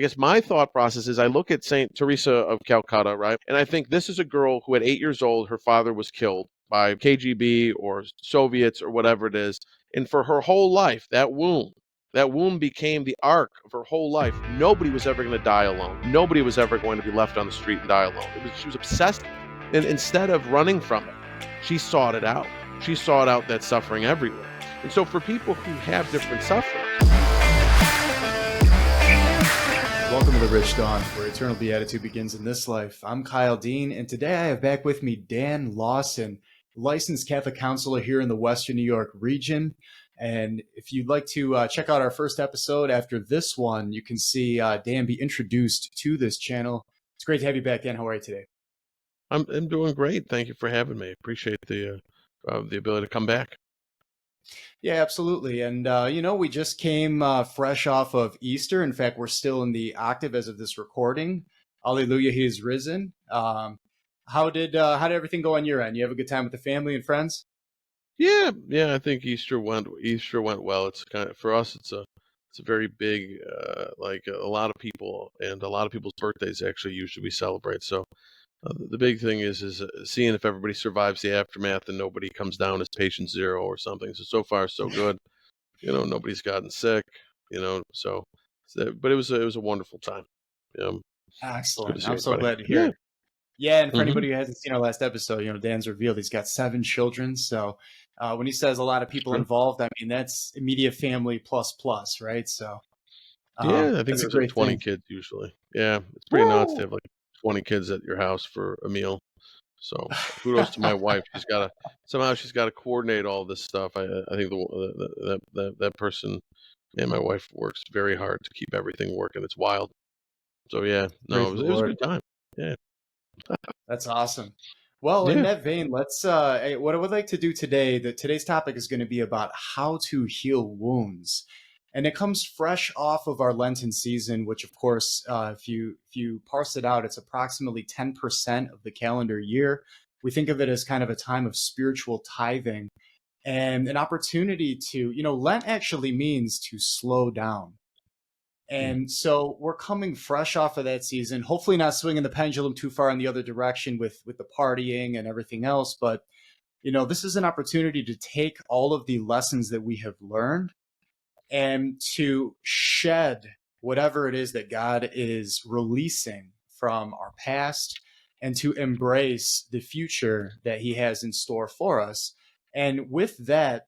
guess my thought process is I look at Saint Teresa of Calcutta, right? And I think this is a girl who at 8 years old, her father was killed by KGB or Soviets or whatever it is. And for her whole life, that wound became the arc of her whole life. Nobody was ever going to die alone. Nobody was ever going to be left on the street and die alone. She was obsessed. And instead of running from it, she sought it out. She sought out that suffering everywhere. And so for people who have different sufferings. Welcome to The Rich Dawn, where eternal beatitude begins in this life. I'm Kyle Dean, and today I have back with me Dan Lawson, licensed Catholic counselor here in the Western New York region. And if you'd like to check out our first episode after this one, you can see Dan be introduced to this channel. It's great to have you back, Dan. How are you today? I'm doing great. Thank you for having me. Appreciate the ability to come back. Yeah, absolutely. And, we just came fresh off of Easter. In fact, we're still in the octave as of this recording. Alleluia, he is risen. How did everything go on your end? You have a good time with the family and friends? Yeah. I think Easter went well. It's kind of, for us, it's a very big, like a lot of people, and a lot of people's birthdays actually usually we celebrate. So the big thing is seeing if everybody survives the aftermath and nobody comes down as patient zero or something. So far so good. Nobody's gotten sick. But it was a wonderful time. Excellent. I'm so glad to hear it. Yeah, and for anybody who hasn't seen our last episode, Dan's revealed he's got 7 children. So when he says a lot of people involved, I mean, that's immediate family plus, right? So yeah, I think there's like 20 kids usually. Yeah, it's pretty nuts to have like 20 kids at your house for a meal. So kudos to my wife. She's got to coordinate all this stuff. I think that person and my wife works very hard to keep everything working. It's wild. So yeah, no, it was a good time. Yeah. That's awesome. Well, in that vein, let's what I would like to do today, today's topic is going to be about how to heal wounds. And it comes fresh off of our Lenten season, which of course, if you parse it out, it's approximately 10% of the calendar year. We think of it as kind of a time of spiritual tithing and an opportunity to, Lent actually means to slow down. And so we're coming fresh off of that season, hopefully not swinging the pendulum too far in the other direction with the partying and everything else. But, this is an opportunity to take all of the lessons that we have learned and to shed whatever it is that God is releasing from our past and to embrace the future that he has in store for us. And with that,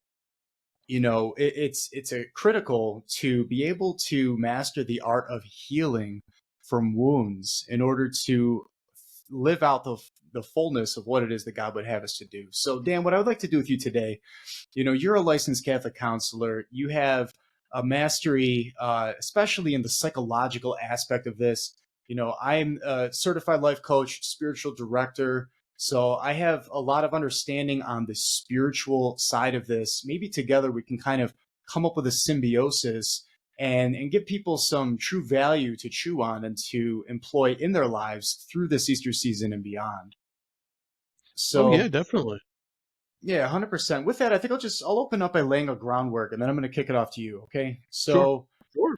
it's a critical to be able to master the art of healing from wounds in order to live out the fullness of what it is that God would have us to do. So, Dan, what I would like to do with you today, you're a licensed Catholic counselor. You have a mastery, especially in the psychological aspect of this. I'm a certified life coach, spiritual director. So I have a lot of understanding on the spiritual side of this. Maybe together we can kind of come up with a symbiosis and give people some true value to chew on and to employ in their lives through this Easter season and beyond. So yeah, definitely. Yeah, 100%. With that, I think I'll open up by laying a groundwork and then I'm going to kick it off to you. Okay. So Sure.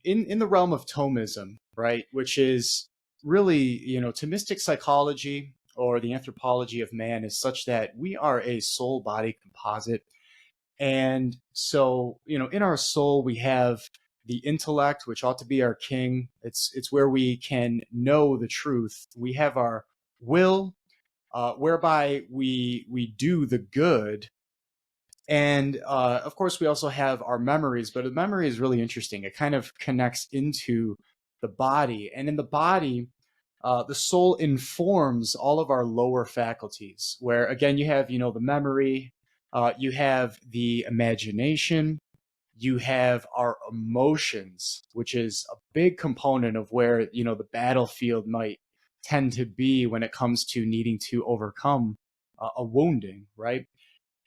In the realm of Thomism, right, which is really, Thomistic psychology, or the anthropology of man, is such that we are a soul body composite. And so, in our soul, we have the intellect, which ought to be our king. It's where we can know the truth. We have our will, whereby we do the good. And of course, we also have our memories, but the memory is really interesting. It kind of connects into the body. And in the body, the soul informs all of our lower faculties, where again, you have, the memory, you have the imagination, you have our emotions, which is a big component of where, the battlefield might tend to be when it comes to needing to overcome a wounding, right?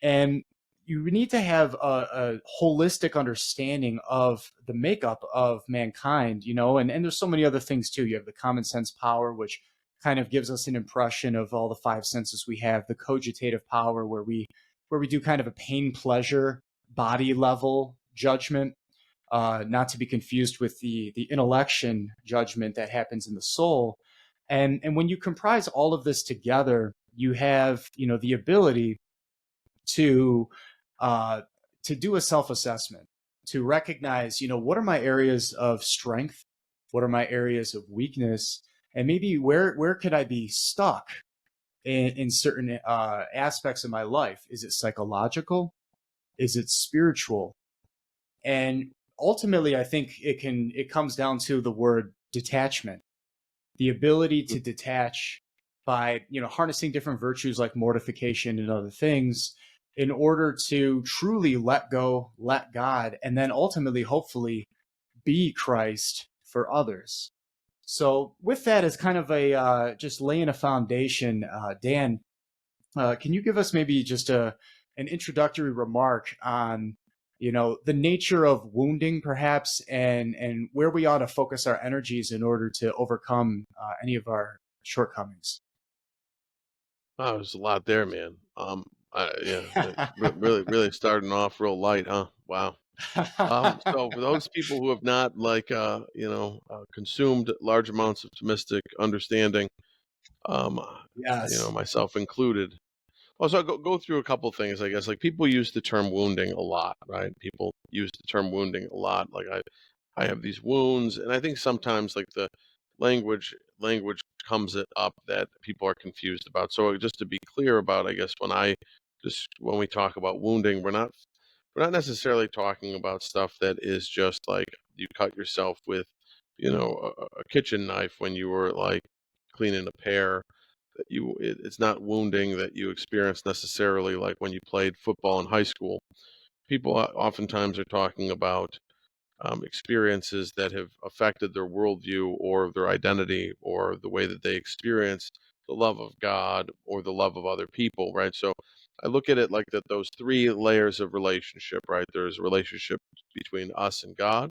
And you need to have a holistic understanding of the makeup of mankind, and there's so many other things too. You have the common sense power, which kind of gives us an impression of all the 5 senses we have, the cogitative power where we do kind of a pain pleasure body level judgment. not to be confused with the intellection judgment that happens in the soul. And when you comprise all of this together, you have, the ability to uh, to do a self-assessment, to recognize, what are my areas of strength, what are my areas of weakness, and maybe where could I be stuck in certain aspects of my life. Is it psychological? Is it spiritual? And ultimately, I think it comes down to the word detachment, the ability to detach by, harnessing different virtues like mortification and other things in order to truly let go, let God, and then ultimately, hopefully, be Christ for others. So, with that as kind of a just laying a foundation, Dan, can you give us maybe just an introductory remark on, the nature of wounding, perhaps, and where we ought to focus our energies in order to overcome any of our shortcomings? Wow, there's a lot there, man. Yeah, really, really starting off real light, huh? Wow. So for those people who have not consumed large amounts of Thomistic understanding, um, Yes. myself included. Well, so I'll go through a couple things, I guess. Like people use the term wounding a lot, right? People use the term wounding a lot. Like I have these wounds, and I think sometimes like the language comes it up that people are confused about. So just to be clear about, I guess when we talk about wounding, we're not necessarily talking about stuff that is just like you cut yourself with, a kitchen knife when you were like cleaning a pear. It's not wounding that you experience necessarily like when you played football in high school. People oftentimes are talking about experiences that have affected their worldview or their identity or the way that they experience the love of God or the love of other people, right? So I look at it like that those three layers of relationship, right? There's a relationship between us and God,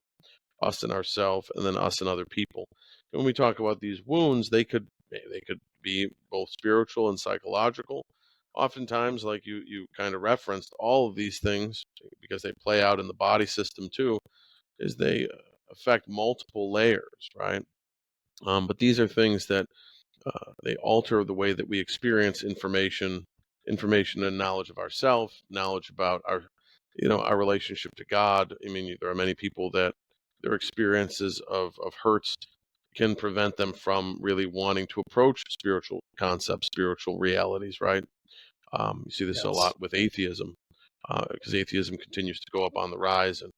us and ourselves, and then us and other people. And when we talk about these wounds, they could be both spiritual and psychological. Oftentimes, like you kind of referenced, all of these things because they play out in the body system too, is they affect multiple layers, right? But these are things that they alter the way that we experience information and knowledge of ourselves, knowledge about our relationship to God. I mean, there are many people that their experiences of hurts can prevent them from really wanting to approach spiritual concepts, spiritual realities, right? You see this a Yes. lot with atheism, because atheism continues to go up on the rise, and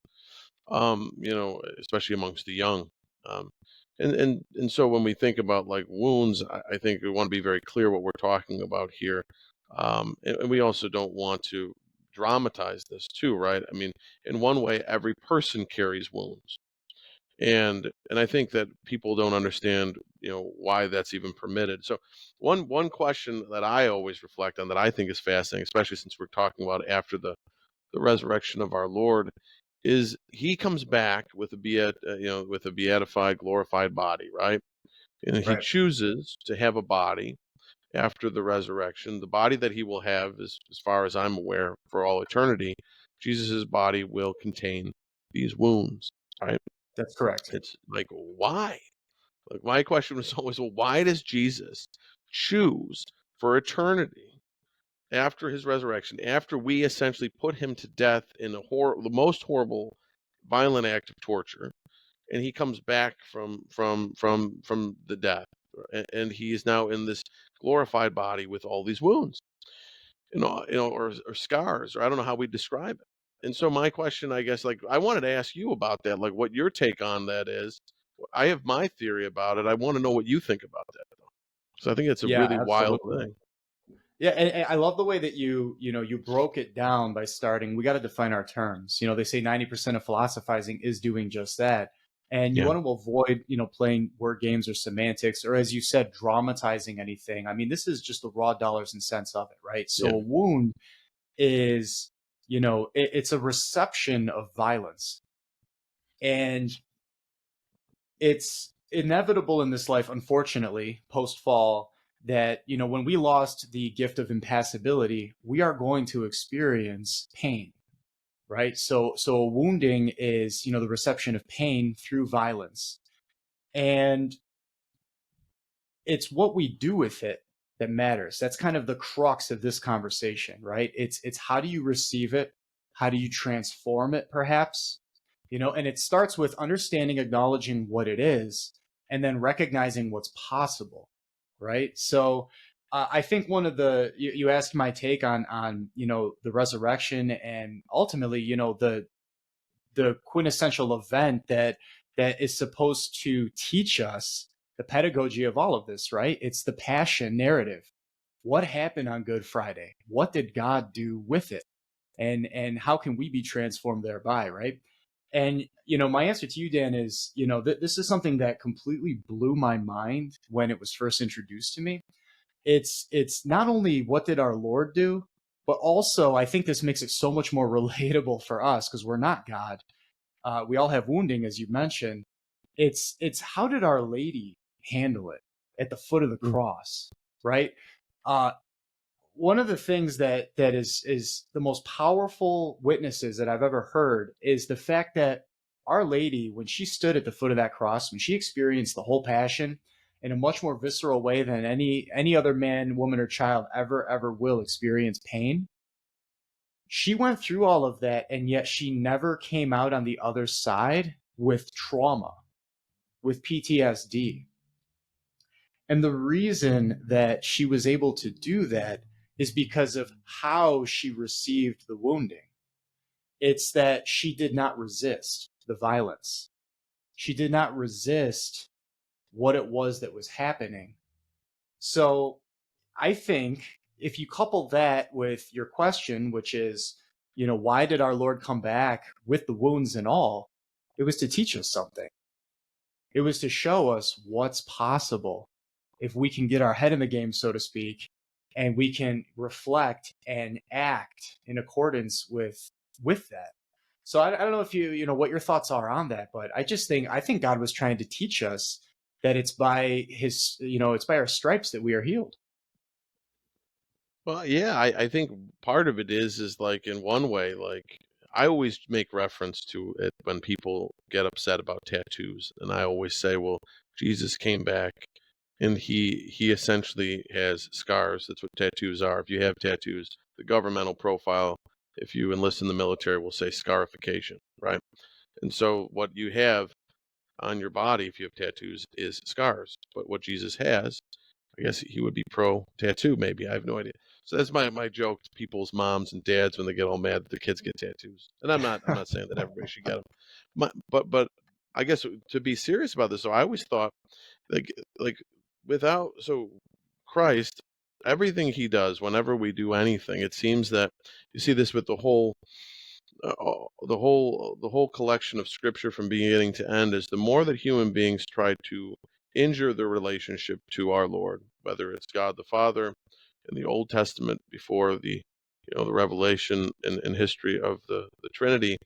especially amongst the young. Um, and so when we think about like wounds, I think we want to be very clear what we're talking about here. And we also don't want to dramatize this too, right? I mean, in one way, every person carries wounds. And I think that people don't understand, why that's even permitted. So one question that I always reflect on that I think is fascinating, especially since we're talking about after the resurrection of our Lord, is he comes back with with a beatified, glorified body, right? And he Right. chooses to have a body after the resurrection. The body that he will have is, as far as I'm aware, for all eternity. Jesus's body will contain these wounds, right? That's correct. It's like, why? Like my question was always, well, why does Jesus choose for eternity after his resurrection, after we essentially put him to death in the most horrible, violent act of torture, and he comes back from the death, and he is now in this glorified body with all these wounds, or scars, or I don't know how we describe it. And so my question, I guess, like I wanted to ask you about that, like what your take on that is. I have my theory about it. I want to know what you think about that, though, because I think it's a Yeah, really wild absolutely. thing. Yeah, and I love the way that you broke it down by starting. We got to define our terms. They say 90% of philosophizing is doing just that. And you Yeah, want to avoid, playing word games or semantics, or as you said, dramatizing anything. I mean, this is just the raw dollars and cents of it, right? So yeah, a wound is, it's a reception of violence. And it's inevitable in this life, unfortunately, post fall, that, when we lost the gift of impassibility, we are going to experience pain. right? So wounding is, the reception of pain through violence. And it's what we do with it that matters. That's kind of the crux of this conversation, right? It's how do you receive it? How do you transform it, perhaps? And it starts with understanding, acknowledging what it is, and then recognizing what's possible, right? So I think one of you asked my take on the resurrection, and ultimately the quintessential event that is supposed to teach us the pedagogy of all of this, right? It's the passion narrative. What happened on Good Friday? What did God do with it? And how can we be transformed thereby, right? And my answer to you, Dan, is this is something that completely blew my mind when it was first introduced to me. It's not only what did our Lord do, but also I think this makes it so much more relatable for us because we're not God. We all have wounding, as you mentioned. It's how did Our Lady handle it at the foot of the Mm. cross, right? Uh, One of the things that is the most powerful witnesses that I've ever heard is the fact that Our Lady, when she stood at the foot of that cross, when she experienced the whole passion in a much more visceral way than any other man, woman, or child ever will experience pain, she went through all of that, and yet she never came out on the other side with trauma, with PTSD. And the reason that she was able to do that is because of how she received the wounding. It's that she did not resist the violence. She did not resist what it was that was happening. So I think if you couple that with your question, which is, why did our Lord come back with the wounds and all? It was to teach us something. It was to show us what's possible if we can get our head in the game, so to speak, and we can reflect and act in accordance with that. So I don't know if you know what your thoughts are on that, but I think God was trying to teach us that it's by it's by our stripes that we are healed. Well, yeah, I think part of it is like in one way, like I always make reference to it when people get upset about tattoos, and I always say, well, Jesus came back and he essentially has scars. That's what tattoos are. If you have tattoos, the governmental profile, if you enlist in the military, will say scarification, right? And so what you have on your body if you have tattoos is scars. But what Jesus has, I guess he would be pro tattoo, maybe. I have no idea. So that's my joke to people's moms and dads when they get all mad that their kids get tattoos. And I'm not saying that everybody should get them. But I guess to be serious about this, so I always thought like like without so Christ, everything he does, whenever we do anything, it seems that you see this with the whole collection of scripture from beginning to end is the more that human beings try to injure their relationship to our Lord, whether it's God the Father in the Old Testament before the revelation and history of the Trinity,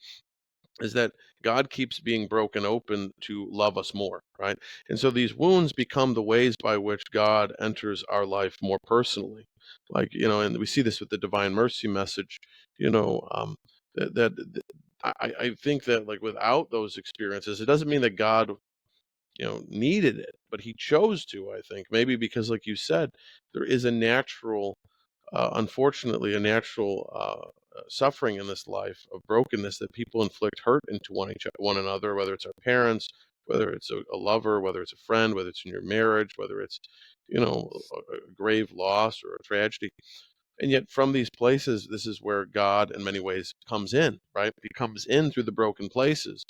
is that God keeps being broken open to love us more, right? And so these wounds become the ways by which God enters our life more personally. And we see this with the divine mercy message, you know, that I think that like without those experiences, it doesn't mean that God, needed it, but he chose to, I think, maybe because like you said, there is a natural unfortunately, a natural suffering in this life of brokenness that people inflict hurt into one another, whether it's our parents, whether it's a lover, whether it's a friend, whether it's in your marriage, whether it's, a grave loss or a tragedy. And yet, from these places, this is where God, in many ways, comes in, right? He comes in through the broken places.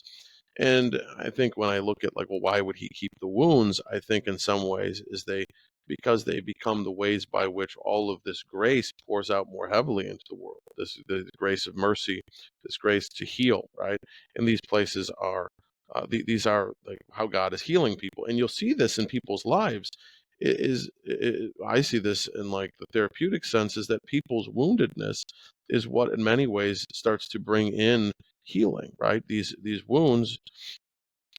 And I think when I look at, like, well, why would he keep the wounds? I think in some ways is because they become the ways by which all of this grace pours out more heavily into the world. The grace of mercy, this grace to heal, right? And these places are, these are like how God is healing people. And you'll see this in people's lives I see this in like the therapeutic sense is that people's woundedness is what in many ways starts to bring in healing, right? These wounds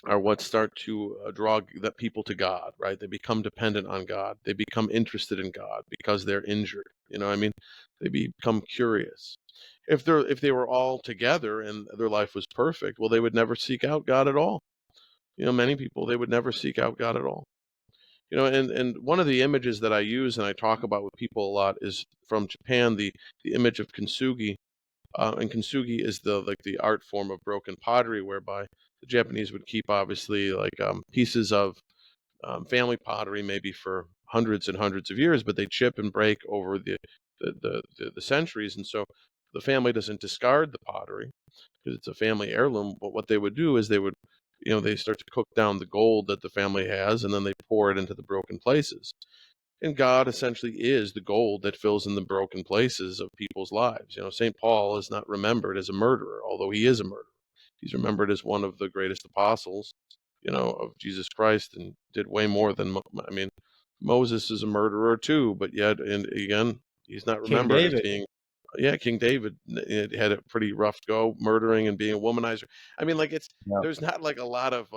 are what start to draw that people to God, right? They become dependent on God. They become interested in God because they're injured. You know what I mean? They become curious. If they were all together and their life was perfect, well, they would never seek out God at all. Many people, they would never seek out God at all. And one of the images that I use and I talk about with people a lot is from Japan, the image of kintsugi. And kintsugi is the art form of broken pottery, whereby the Japanese would keep obviously pieces of family pottery maybe for hundreds and hundreds of years, but they chip and break over the centuries, and so the family doesn't discard the pottery because it's a family heirloom. But what they would do is they start to cook down the gold that the family has, and then they pour it into the broken places. And God essentially is the gold that fills in the broken places of people's lives. St. Paul is not remembered as a murderer, although he is a murderer. He's remembered as one of the greatest apostles, of Jesus Christ, and did way more than, I mean, Moses is a murderer too, but yet, and again, he's not King remembered as David. being, yeah, King David had a pretty rough go murdering and being a womanizer. I mean, like Yeah. there's not like a lot of,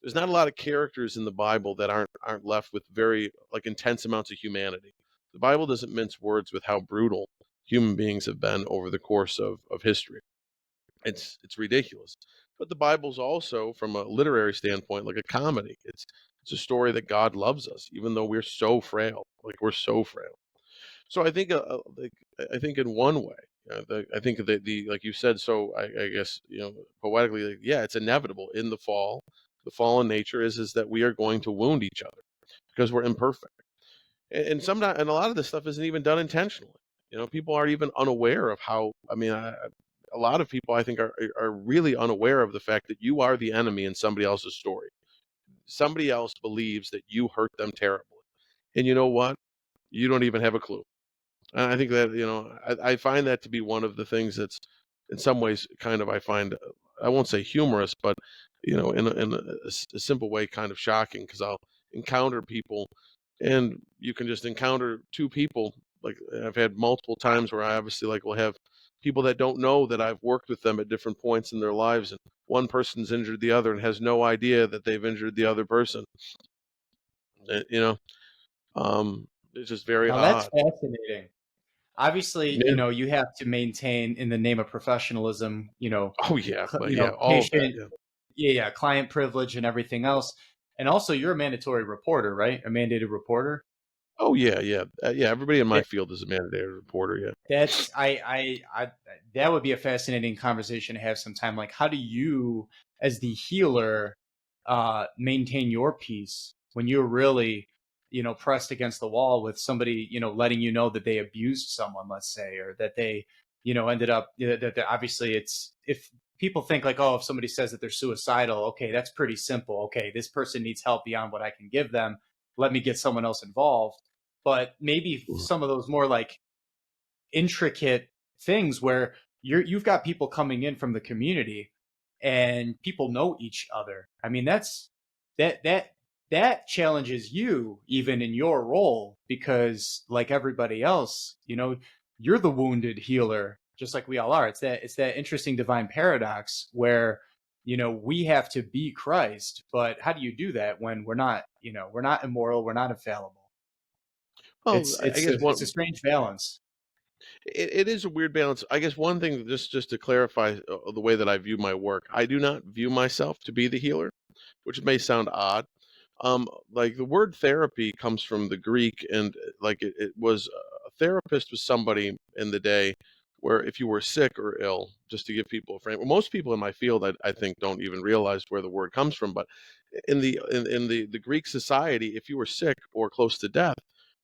there's not a lot of characters in the Bible that aren't left with very like intense amounts of humanity. The Bible doesn't mince words with how brutal human beings have been over the course of history. It's ridiculous. But the Bible's also, from a literary standpoint, like a comedy. It's a story that God loves us, even though we're so frail. Like we're so frail. So I think, I think in one way, I think that the like you said. So I guess poetically, like, yeah, it's inevitable in the fall. The fallen nature is that we are going to wound each other because we're imperfect, and sometimes, and a lot of this stuff isn't even done intentionally. People aren't even unaware of how. I mean, a lot of people I think are really unaware of the fact that you are the enemy in somebody else's story. Somebody else believes that you hurt them terribly, and you know what? You don't even have a clue. And I think that, I find that to be one of the things that's in some ways kind of, I find, I won't say humorous, but, in a simple way, kind of shocking because I'll encounter people and you can just encounter two people. Like I've had multiple times where I obviously like will have people that don't know that I've worked with them at different points in their lives. And one person's injured the other and has no idea that they've injured the other person. Uh, You know, it's just very Now that's odd. fascinating. Obviously, Yeah. you have to maintain in the name of professionalism, Oh yeah. But yeah, all of that. patient, Yeah. yeah, yeah, client privilege and everything else. And also, you're a mandatory reporter, right? A mandated reporter. Oh yeah, yeah, yeah. Everybody in my field is a mandated reporter. Yeah. That's I that would be a fascinating conversation to have sometime. Like, how do you, as the healer, maintain your peace when you're really, pressed against the wall with somebody, letting you know that they abused someone, let's say, or that they, ended up that obviously it's if people think like, oh, if somebody says that they're suicidal, okay, that's pretty simple. Okay, this person needs help beyond what I can give them. Let me get someone else involved. But maybe Mhm. some of those more like intricate things where you've got people coming in from the community and people know each other. I mean, that challenges you even in your role because like everybody else, you're the wounded healer just like we all are. It's that interesting divine paradox where we have to be Christ, but how do you do that when we're not immoral, we're not infallible? Well, It's I it's a guess it's a strange balance. it is a weird balance. I guess one thing, just to clarify the way that I view my work, I do not view myself to be the healer, which may sound odd. Like the word therapy comes from the Greek, and like it was a therapist was somebody in the day where if you were sick or ill, just to give people a frame. Well, most people in my field, I think, don't even realize where the word comes from. But in the Greek society, if you were sick or close to death,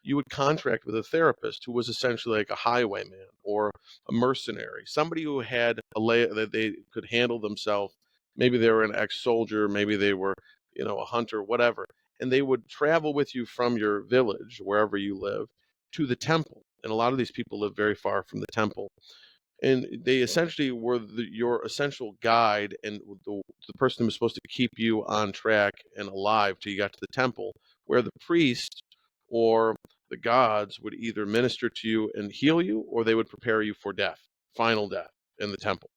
you would contract with a therapist who was essentially like a highwayman or a mercenary, somebody who had a lay that they could handle themselves. Maybe they were an ex-soldier, maybe they were, a hunter, whatever. And they would travel with you from your village, wherever you live, to the temple. And a lot of these people live very far from the temple. And they essentially were your essential guide and the person who was supposed to keep you on track and alive till you got to the temple, where the priest or the gods would either minister to you and heal you, or they would prepare you for death, final death in the temple.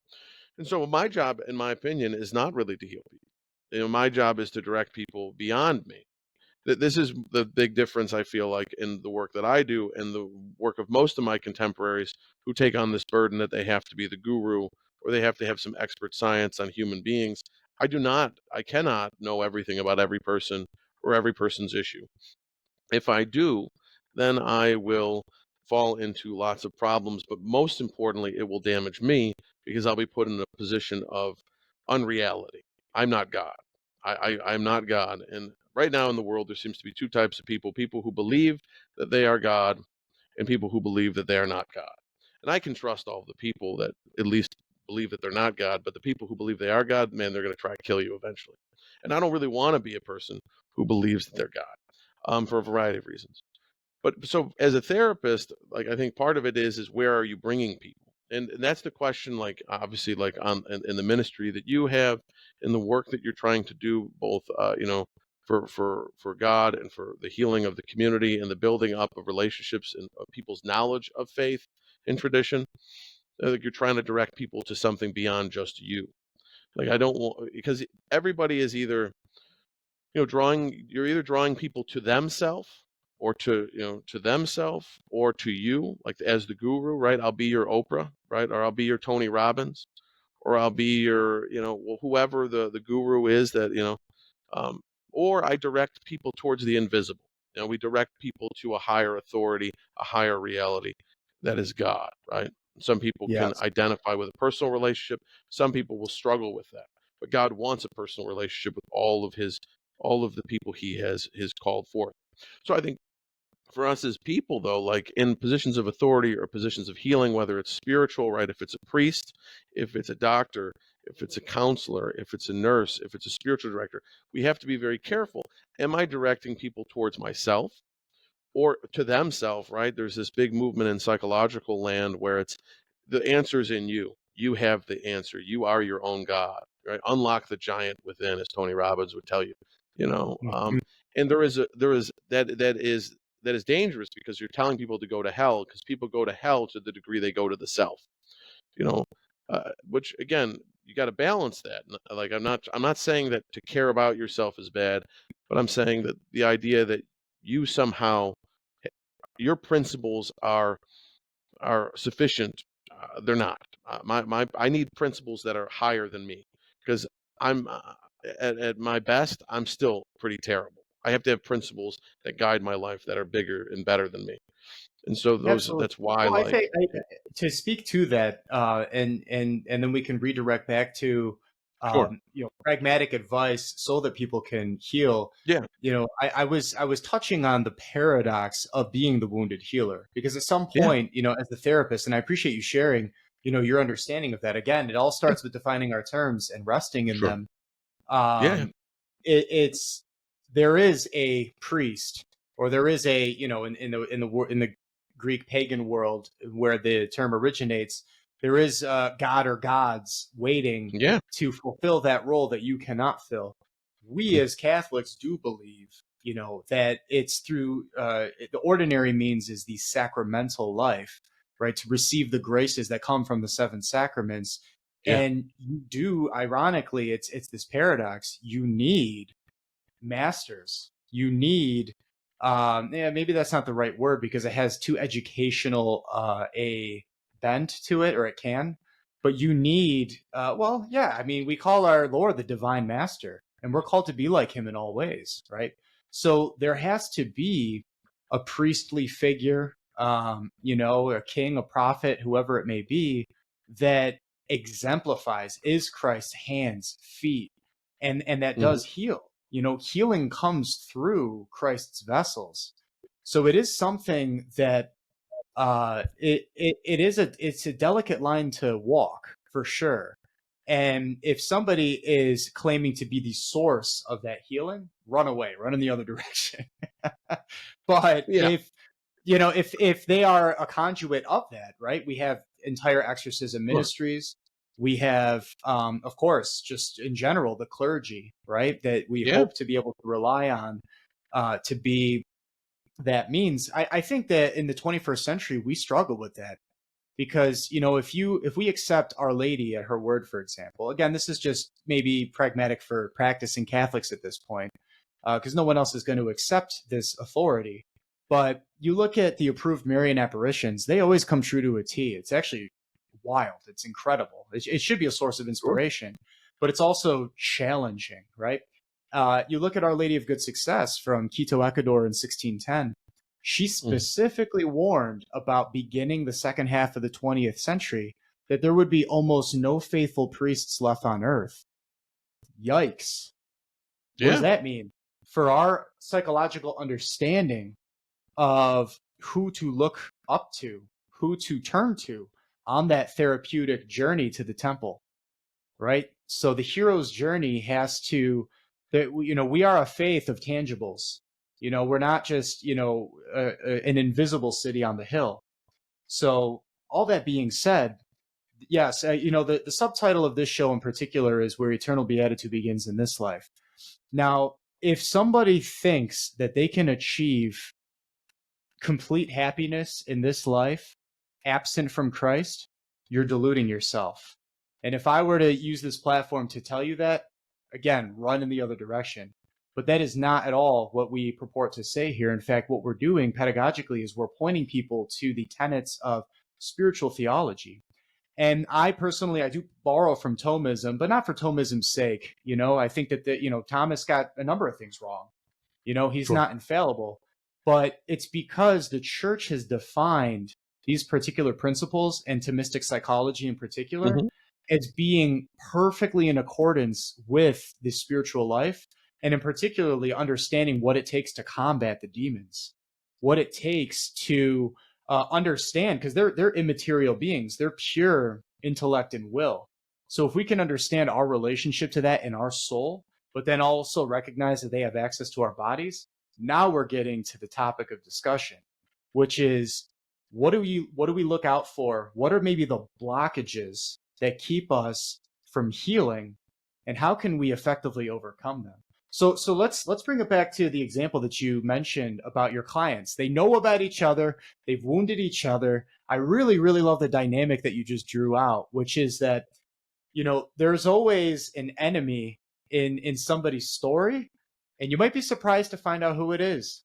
And so my job, in my opinion, is not really to heal people. My job is to direct people beyond me. This is the big difference, I feel like, in the work that I do and the work of most of my contemporaries who take on this burden that they have to be the guru or they have to have some expert science on human beings. I cannot know everything about every person or every person's issue. If I do, then I will fall into lots of problems, but most importantly, it will damage me because I'll be put in a position of unreality. I'm not God. I'm not God. And right now in the world, there seems to be two types of people who believe that they are God and people who believe that they are not God. And I can trust all the people that at least believe that they're not God, but the people who believe they are God, man, they're going to try to kill you eventually. And I don't really want to be a person who believes that they're God, for a variety of reasons. But so as a therapist, like I think part of it is where are you bringing people? And that's the question, like obviously like in the ministry that you have, in the work that you're trying to do, both for God and for the healing of the community and the building up of relationships and of people's knowledge of faith and tradition. Like you're trying to direct people to something beyond just you. Like I don't want, because everybody is either you're either drawing people to themselves or to themselves or to you, like as the guru, right? I'll be your Oprah, right? Or I'll be your Tony Robbins, or I'll be your, well, whoever the guru is that, um, or I direct people towards the invisible. We direct people to a higher authority, a higher reality that is God, right? Some people can Yes. identify with a personal relationship. Some people will struggle with that. But God wants a personal relationship with all of the people he has called forth. So I think for us as people, though, like in positions of authority or positions of healing, whether it's spiritual, right? If it's a priest, if it's a doctor, if it's a counselor, if it's a nurse, if it's a spiritual director, we have to be very careful. Am I directing people towards myself or to themselves, right? There's this big movement in psychological land where it's the answer's in you. You have the answer. You are your own God, right? Unlock the giant within, as Tony Robbins would tell you, you know. Mhm. And there is that is dangerous because you're telling people to go to hell because people go to hell to the degree they go to the self, you know, which again, you got to balance that. Like I'm not saying that to care about yourself is bad, but I'm saying that the idea that you somehow your principles are sufficient. They're not. I need principles that are higher than me because I'm at my best. I'm still pretty terrible. I have to have principles that guide my life that are bigger and better than me. And so Absolutely. that's why Well, I like think to speak to that, and then we can redirect back to sure. pragmatic advice so that people can heal. Yeah. I was touching on the paradox of being the wounded healer because at some Yeah. point, as the therapist, and I appreciate you sharing, your understanding of that. Again, it all Yeah. starts with defining our terms and resting in Sure. them. Yeah. Um, it's there is a priest, or there is a in the Greek pagan world where the term originates. There is God or gods waiting Yeah. to fulfill that role that you cannot fill. We Mm. as Catholics do believe, that it's through the ordinary means is the sacramental life, right? To receive the graces that come from the seven sacraments. Yeah. And you do, ironically, it's this paradox. You need masters. You need, maybe that's not the right word because it has too educational a bent to it, or it can. But you need, well, yeah. I mean, we call our Lord the Divine Master, and we're called to be like Him in all ways, right? So there has to be a priestly figure, a king, a prophet, whoever it may be, that exemplifies, is Christ's hands, feet, and that Hmm. does heal. Healing comes through Christ's vessels. So it is something that it's a delicate line to walk for sure. And if somebody is claiming to be the source of that healing, run away, run in the other direction. But Yeah. if they are a conduit of that, right? We have entire exorcism Sure. ministries. We have, of course, just in general, the clergy, right? That we Yeah. hope to be able to rely on to be that means. I think that in the 21st century, we struggle with that because if we accept Our Lady at her word, for example, again, this is just maybe pragmatic for practicing Catholics at this point. because no one else is going to accept this authority. But you look at the approved Marian apparitions, they always come true to a T. It's actually wild. It's incredible. It should be a source of Sure. inspiration, but it's also challenging, right? You look at Our Lady of Good Success from Quito, Ecuador in 1610. She specifically warned about beginning the second half of the 20th century that there would be almost no faithful priests left on earth. Yikes. What does Yeah. that mean? For our psychological understanding of who to look up to, who to turn to on that therapeutic journey to the temple, right? So the hero's journey has to, that we are a faith of tangibles. We're not just an invisible city on the hill. So all that being said, yes, the subtitle of this show in particular is Where Eternal Beatitude Begins in This Life. Now, if somebody thinks that they can achieve complete happiness in this life absent from Christ, you're deluding yourself. And if I were to use this platform to tell you that, again, run in the other direction. But that is not at all what we purport to say here. In fact, what we're doing pedagogically is we're pointing people to the tenets of spiritual theology. And I personally, I do borrow from Thomism, but not for Thomism's sake. I think that Thomas got a number of things wrong. He's Sure. not infallible, but it's because the church has defined these particular principles, and Thomistic psychology in particular, Hmm. as being perfectly in accordance with the spiritual life, and in particularly understanding what it takes to combat the demons, what it takes to understand, because they're immaterial beings, they're pure intellect and will. So if we can understand our relationship to that in our soul, but then also recognize that they have access to our bodies, now we're getting to the topic of discussion, which is what do we look out for? What are maybe the blockages that keep us from healing, and how can we effectively overcome them? So let's bring it back to the example that you mentioned about your clients. They know about each other, they've wounded each other. I really, really love the dynamic that you just drew out, which is that there's always an enemy in somebody's story, and you might be surprised to find out who it is.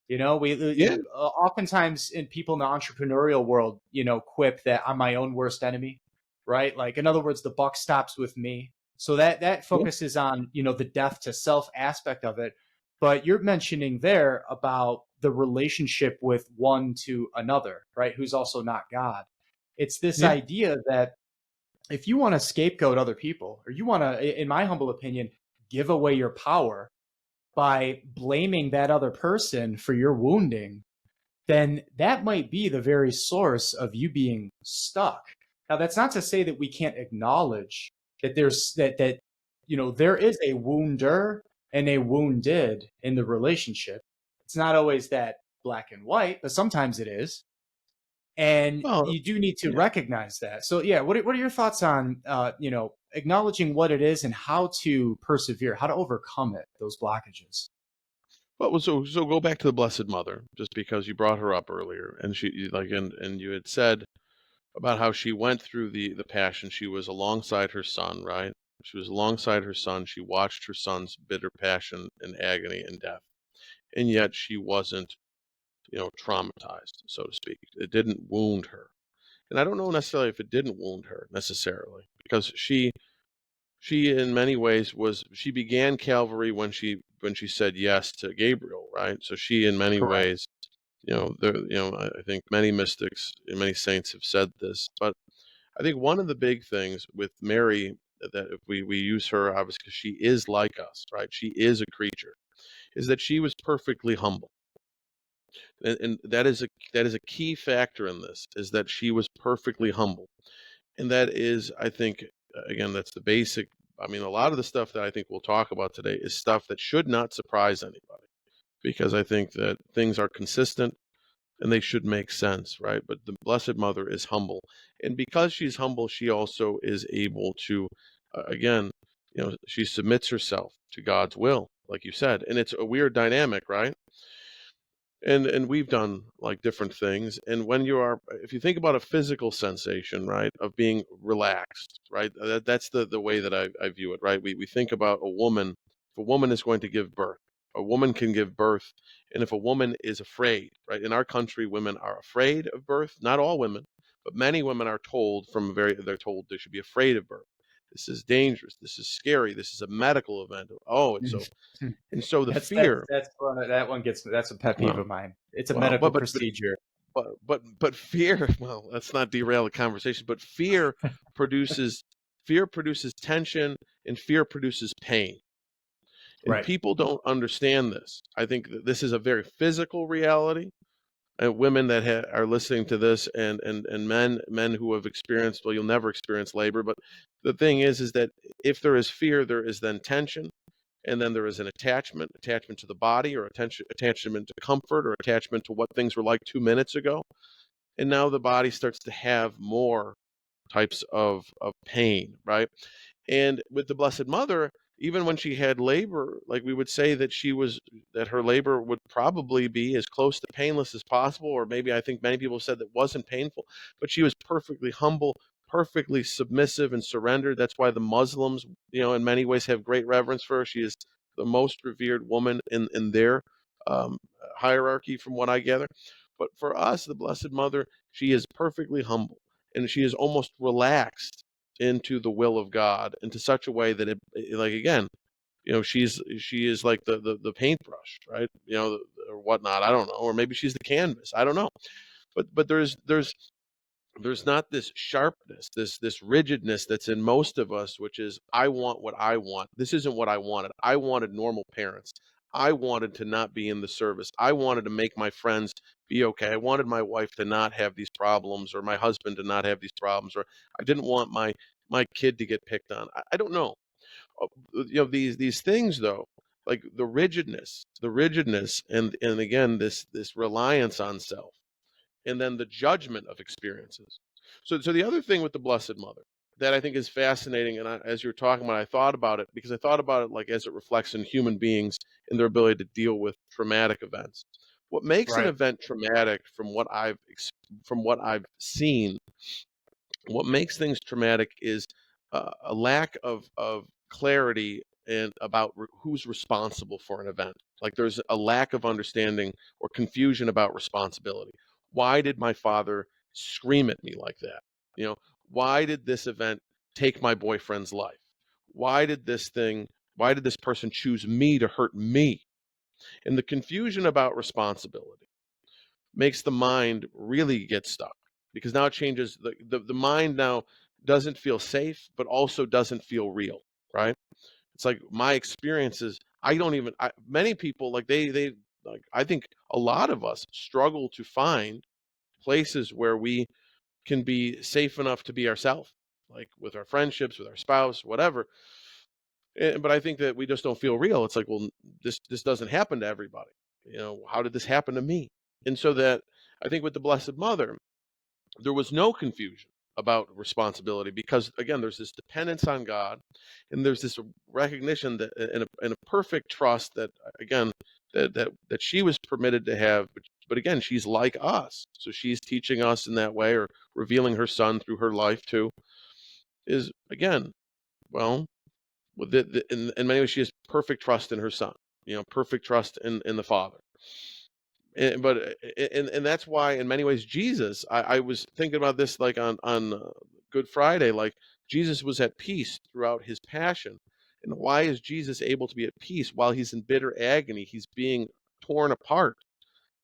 We Yeah. oftentimes in people in the entrepreneurial world, quip that I'm my own worst enemy, right? Like, in other words, the buck stops with me. So that Yeah. focuses on the death to self aspect of it. But you're mentioning there about the relationship with one to another, right? Who's also not God. It's this Yeah. idea that if you want to scapegoat other people, or you want to, in my humble opinion, give away your power by blaming that other person for your wounding, then that might be the very source of you being stuck. Now, that's not to say that we can't acknowledge that there is a wounder and a wounded in the relationship. It's not always that black and white, but sometimes it is. And Well, you do need to yeah. recognize that. So yeah, what are your thoughts on acknowledging what it is and how to persevere, how to overcome it, those blockages? Well, so go back to the Blessed Mother, just because you brought her up earlier, and and you had said about how she went through the passion. She was alongside her son, right? She was alongside her son. She watched her son's bitter passion and agony and death, and yet she wasn't, traumatized, so to speak. It didn't wound her, and I don't know necessarily if it didn't wound her necessarily, because she in many ways she began Calvary when she said yes to Gabriel, right? So she in many Correct. ways, I think many mystics and many saints have said this, but I think one of the big things with Mary, that if we use her obviously because she is like us, right? She is a creature, is that she was perfectly humble. And that is a key factor in this, is that she was perfectly humble. And that is, I think, again, that's the basic. I mean, a lot of the stuff that I think we'll talk about today is stuff that should not surprise anybody, because I think that things are consistent and they should make sense, right? But the Blessed Mother is humble. And because she's humble, she also is able to, again, she submits herself to God's will, like you said. And it's a weird dynamic, right? And we've done like different things. And when if you think about a physical sensation, right, of being relaxed, right, that's the way that I view it, right? We think about a woman. If a woman is going to give birth, a woman can give birth, and if a woman is afraid, right? In our country, women are afraid of birth. Not all women, but many women are told they're told they should be afraid of birth. This is dangerous. This is scary. This is a medical event. Oh, it's so, and so the fear. That one gets that's a pet peeve Well, of mine. It's a well, medical procedure. but fear. Well, let's not derail the conversation. But produces fear produces tension, and fear produces pain. And Right. people don't understand this. I think that this is a very physical reality. And women that are listening to this, and men who have experienced, well, you'll never experience labor, but the thing is that if there is fear, there is then tension, and then there is an attachment to the body, or attachment to comfort, or attachment to what things were like 2 minutes ago. And now the body starts to have more types of pain, right? And with the Blessed Mother, even when she had labor, like we would say that her labor would probably be as close to painless as possible, or maybe I think many people said that wasn't painful, but she was perfectly humble, perfectly submissive and surrendered. That's why the Muslims, in many ways have great reverence for her. She is the most revered woman in their um, hierarchy, from what I gather. But for us, the Blessed Mother, she is perfectly humble, and she is almost relaxed into the will of God, into such a way that like again, she is like the paintbrush, right? Or whatnot. I don't know, or maybe she's the canvas. I don't know, but there's not this sharpness, this rigidness that's in most of us, which is I want what I want. This isn't what I wanted. I wanted normal parents. I wanted to not be in the service. I wanted to make my friends be okay. I wanted my wife to not have these problems, or my husband to not have these problems, or I didn't want my kid to get picked on. I don't know. These things though, like the rigidness, and again this reliance on self, and then the judgment of experiences. So the other thing with the Blessed Mother that I think is fascinating, and as you're talking about, I thought about it because I thought about it like as it reflects in human beings and their ability to deal with traumatic events. What makes an Right. event traumatic, from what I've seen, what makes things traumatic is a lack of clarity and about who's responsible for an event. Like there's a lack of understanding or confusion about responsibility. Why did my father scream at me like that? You know, why did this event take my boyfriend's life? Why did this thing, why did this person choose me to hurt me? And the confusion about responsibility makes the mind really get stuck, because now it changes the mind now doesn't feel safe, but also doesn't feel real, right? It's like my experiences, many people, like they like, I think a lot of us struggle to find places where we can be safe enough to be ourselves, like with our friendships, with our spouse, whatever. But I think that we just don't feel real. It's like, well, this doesn't happen to everybody. How did this happen to me? And so that I think with the Blessed Mother, there was no confusion about responsibility, because again, there's this dependence on God, and there's this recognition that, and a perfect trust that, again, that she was permitted to have. But again, she's like us, so she's teaching us in that way, or revealing her Son through her life too. Is again, well, in many ways, she has perfect trust in her Son. Perfect trust in the Father. And that's why, in many ways, Jesus. I was thinking about this, like on Good Friday. Like Jesus was at peace throughout his passion, and why is Jesus able to be at peace while he's in bitter agony? He's being torn apart,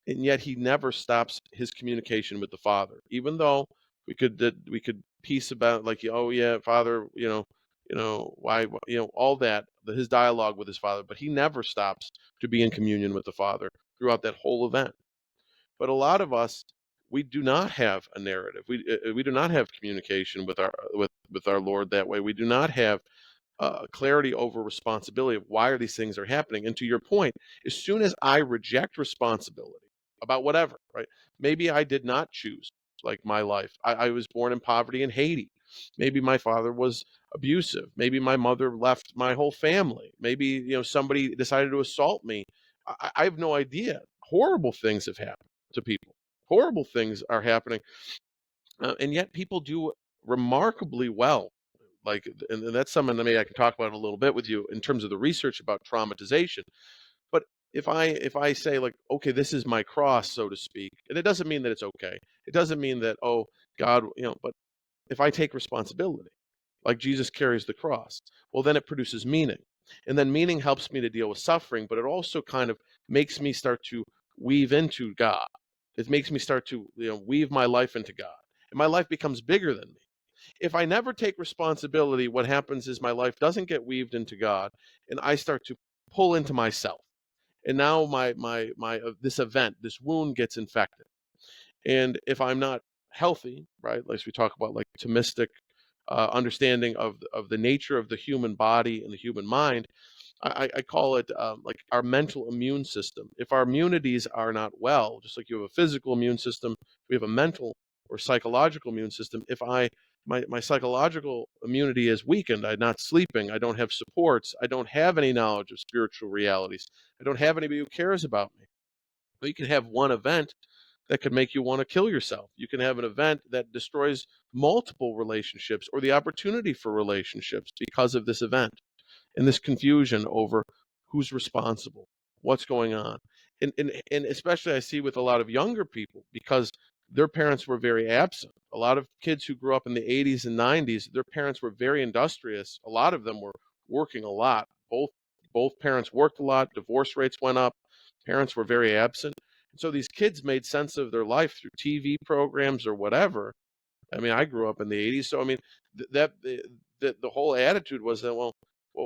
and yet he never stops his communication with the Father. Even though we could piece about, like, oh yeah, Father, why, all that, his dialogue with his Father, but he never stops to be in communion with the Father throughout that whole event. But a lot of us, we do not have a narrative. We do not have communication with our Lord that way. We do not have clarity over responsibility of why are these things are happening. And to your point, as soon as I reject responsibility about whatever, right? Maybe I did not choose, like, my life. I was born in poverty in Haiti. Maybe my father was abusive. Maybe my mother left my whole family. Maybe somebody decided to assault me. I have no idea. Horrible things have happened to people. Horrible things are happening, and yet people do remarkably well. Like, and that's something that maybe I can talk about a little bit with you in terms of the research about traumatization. But if I say like, okay, this is my cross, so to speak, and it doesn't mean that it's okay. It doesn't mean that, oh, God, but if I take responsibility, like Jesus carries the cross, well, then it produces meaning. And then meaning helps me to deal with suffering, but it also kind of makes me start to weave into God. It makes me start to, weave my life into God. And my life becomes bigger than me. If I never take responsibility, what happens is my life doesn't get weaved into God, and I start to pull into myself. And now my this event, this wound gets infected. And if I'm not healthy, right, like we talk about, like Thomistic understanding of the nature of the human body and the human mind, I call it like our mental immune system. If our immunities are not well, just like you have a physical immune system, we have a mental or psychological immune system. If my psychological immunity is weakened, I'm not sleeping, I don't have supports, I don't have any knowledge of spiritual realities, I don't have anybody who cares about me. But you can have one event that could make you want to kill yourself. You can have an event that destroys multiple relationships or the opportunity for relationships because of this event and this confusion over who's responsible, what's going on. And especially I see with a lot of younger people because their parents were very absent. A lot of kids who grew up in the 80s and 90s, their parents were very industrious. A lot of them were working a lot. Both parents worked a lot, divorce rates went up, parents were very absent. And so these kids made sense of their life through TV programs or whatever. I mean, I grew up in the 80s, so I mean, the whole attitude was that, well,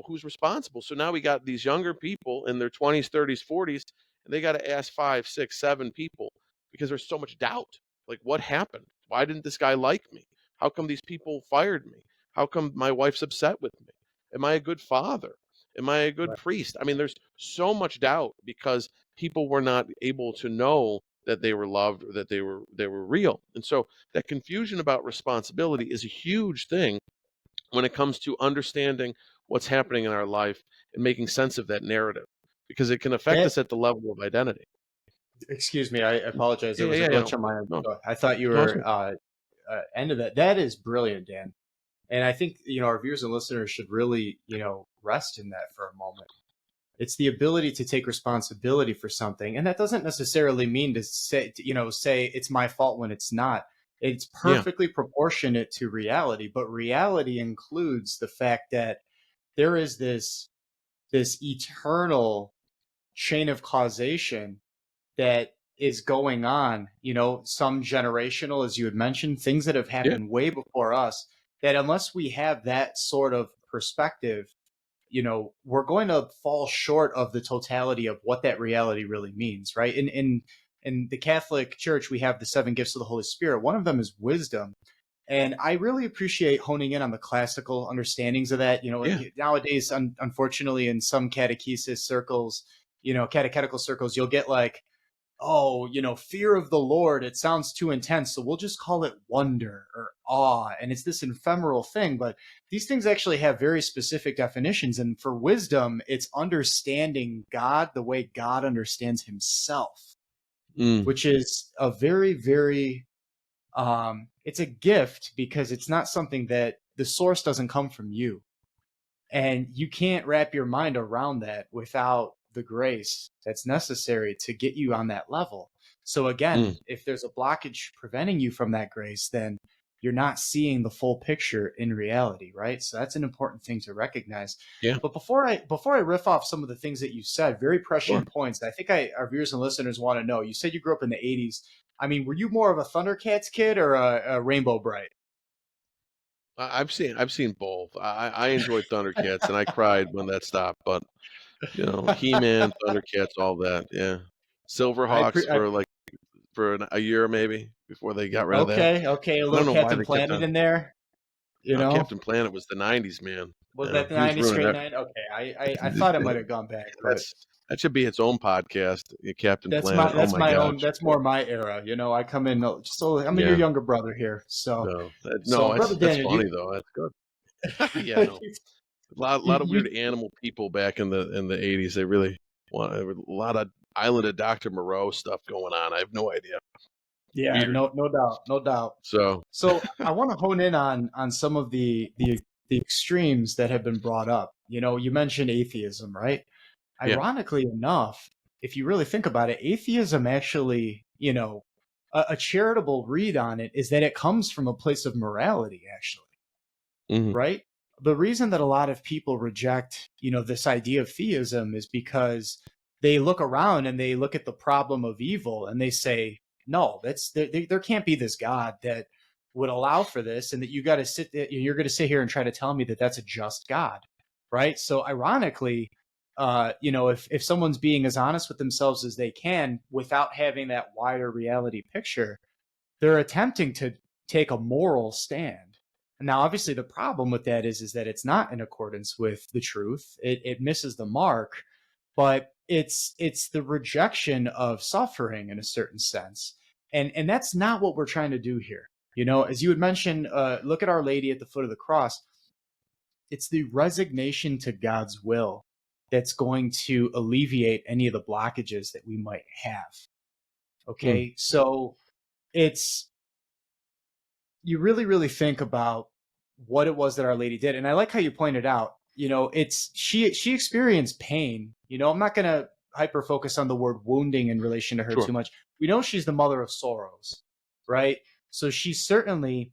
who's responsible? So now we got these younger people in their 20s, 30s, 40s, and they got to ask 5, 6, 7 people because there's so much doubt. Like, what happened? Why didn't this guy like me? How come these people fired me? How come my wife's upset with me? Am I a good father? Am I a good Right. priest? I mean, there's so much doubt because people were not able to know that they were loved or that they were real. And so that confusion about responsibility is a huge thing when it comes to understanding what's happening in our life and making sense of that narrative because it can affect That us at the level of identity. Excuse me, I apologize. There Yeah, was a yeah, glitch on my end. no, I thought you no, were end of that. That is brilliant, Dan. And I think our viewers and listeners should really rest in that for a moment. It's the ability to take responsibility for something, and that doesn't necessarily mean to say it's my fault when it's not. It's yeah, perfectly proportionate to reality, but reality includes the fact that there is this eternal chain of causation that is going on, some generational, as you had mentioned, things that have yeah, happened way before us, that unless we have that sort of perspective, we're going to fall short of the totality of what that reality really means, right? In the Catholic Church, we have the 7 gifts of the Holy Spirit. One of them is wisdom. And I really appreciate honing in on the classical understandings of that. yeah, Nowadays, unfortunately, in some catechesis circles, catechetical circles, you'll get like, oh, fear of the Lord, it sounds too intense. So we'll just call it wonder or awe. And it's this ephemeral thing. But these things actually have very specific definitions. And for wisdom, it's understanding God the way God understands himself, mm, which is a very, very, it's a gift because it's not something that the source doesn't come from you. And you can't wrap your mind around that without the grace that's necessary to get you on that level. So mm, again, if there's a blockage preventing you from that grace, then you're not seeing the full picture in reality, right? So that's an important thing to recognize. yeah, But before I riff off some of the things that you said, very sure. prescient points, I think our viewers and listeners want to know. You said you grew up in the 80s. I mean, were you more of a Thundercats kid or a Rainbow Bright? I've seen both. I enjoyed Thundercats and I cried when that stopped, but He-Man, Thundercats, all that, yeah. I, Silverhawks pre- I for a year maybe before they got rid of that. Okay, a I don't little know why Captain they kept Planet on. in there, you No, know? Captain Planet was the '90s, man. Was Yeah, that the he was 90s ruining straight that. nine? Okay, I thought it might have gone back, but That should be its own podcast, Captain Planet. Oh that's my my own, gosh. that's more my era. I come in I'm your Yeah. younger brother here. So No. so No, brother that's Daniel, funny though. That's good. Yeah, no. A lot of you weird animal people back in the '80s. They really want a lot of Island of Dr. Moreau stuff going on. I have no idea. yeah, Weird. no doubt, no doubt. So, So I want to hone in on some of the extremes that have been brought up. You mentioned atheism, right? yeah. Ironically enough, if you really think about it, atheism actually, a charitable read on it is that it comes from a place of morality, actually, Hmm. right? The reason that a lot of people reject, this idea of theism is because they look around and they look at the problem of evil and they say, no, there can't be this God that would allow for this, and that you're going to sit here and try to tell me that that's a just God, right? So ironically, if someone's being as honest with themselves as they can without having that wider reality picture, they're attempting to take a moral stand. Now, obviously, the problem with that is that it's not in accordance with the truth. It misses the mark, but it's the rejection of suffering in a certain sense, and that's not what we're trying to do here. As you had mentioned, look at Our Lady at the foot of the cross. It's the resignation to God's will that's going to alleviate any of the blockages that we might have. Mm. Okay, so it's you really, really think about what it was that Our Lady did. And I like how you pointed out, it's she experienced pain. I'm not gonna hyper focus on the word wounding in relation to her Sure. too much. We know she's the mother of sorrows, right? So she certainly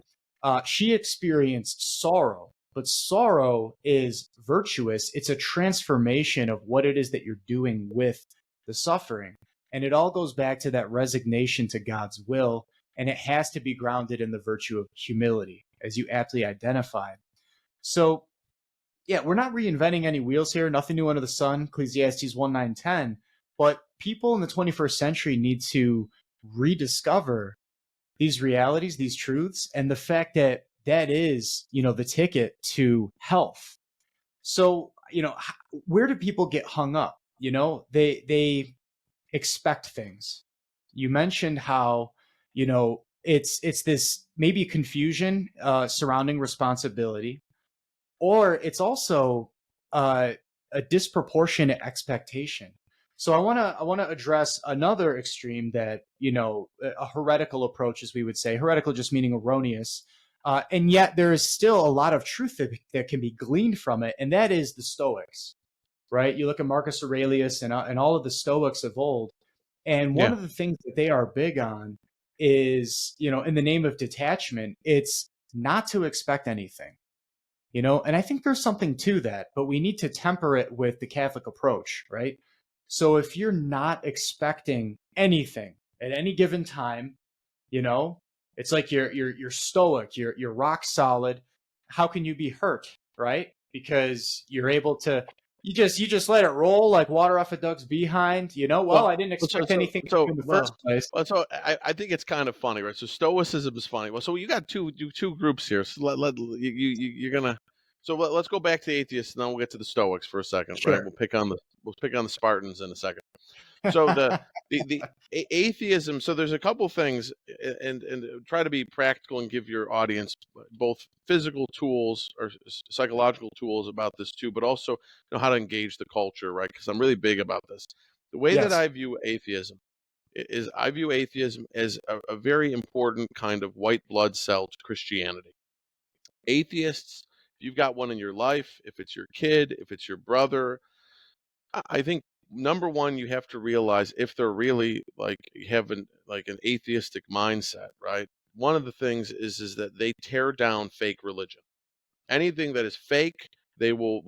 she experienced sorrow, but sorrow is virtuous. It's a transformation of what it is that you're doing with the suffering. And it all goes back to that resignation to God's will, and it has to be grounded in the virtue of humility, as you aptly identified. So, yeah, we're not reinventing any wheels here, nothing new under the sun, Ecclesiastes 1 9 10. But people in the 21st century need to rediscover these realities, these truths, and the fact that that is, the ticket to health. So, where do people get hung up? They expect things. You mentioned how, it's this maybe confusion surrounding responsibility, or it's also uh, a disproportionate expectation. So I want to address another extreme, that a heretical approach, as we would say, heretical just meaning erroneous, and yet there is still a lot of truth that can be gleaned from it, and that is the Stoics, right? You look at Marcus Aurelius and all of the Stoics of old, and one Yeah. of the things that they are big on is, in the name of detachment, it's not to expect anything, and I think there's something to that, but we need to temper it with the Catholic approach, right? So if you're not expecting anything at any given time, you know, it's like you're stoic, you're rock solid. How can you be hurt, right? Because you're able to you just let it roll like water off a duck's behind. Well, Well, I didn't so expect so anything from you so in the first well, place. I think it's kind of funny, right? So stoicism is funny. Well, so you got two groups here. So you're gonna. So let's go back to the atheists, and then we'll get to the Stoics for a second, right? Sure. We'll pick on the Spartans in a second. So the atheism. So there's a couple things, and try to be practical and give your audience both physical tools or psychological tools about this too, but also how to engage the culture, right? Because I'm really big about this. The way that Yes. I view atheism is I view atheism as a very important kind of white blood cell to Christianity. Atheists, if you've got one in your life, if it's your kid, if it's your brother, I think number one, you have to realize if they're really like having like an atheistic mindset, right? One of the things is that they tear down fake religion. Anything that is fake, they will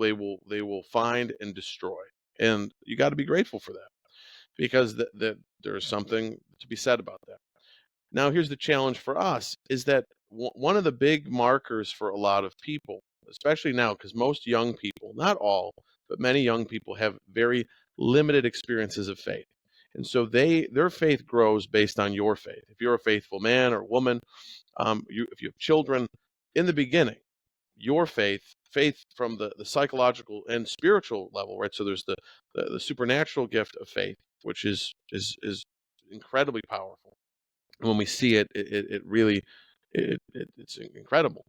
find and destroy. And you got to be grateful for that, because there's something to be said about that. Now, here's the challenge for us is that one of the big markers for a lot of people, especially now, because most young people, not all, but many young people have very limited experiences of faith. And so their faith grows based on your faith. If you're a faithful man or woman, if you have children, in the beginning, your faith from the psychological and spiritual level, right? So there's the supernatural gift of faith, which is incredibly powerful. When we see it, it really it's incredible.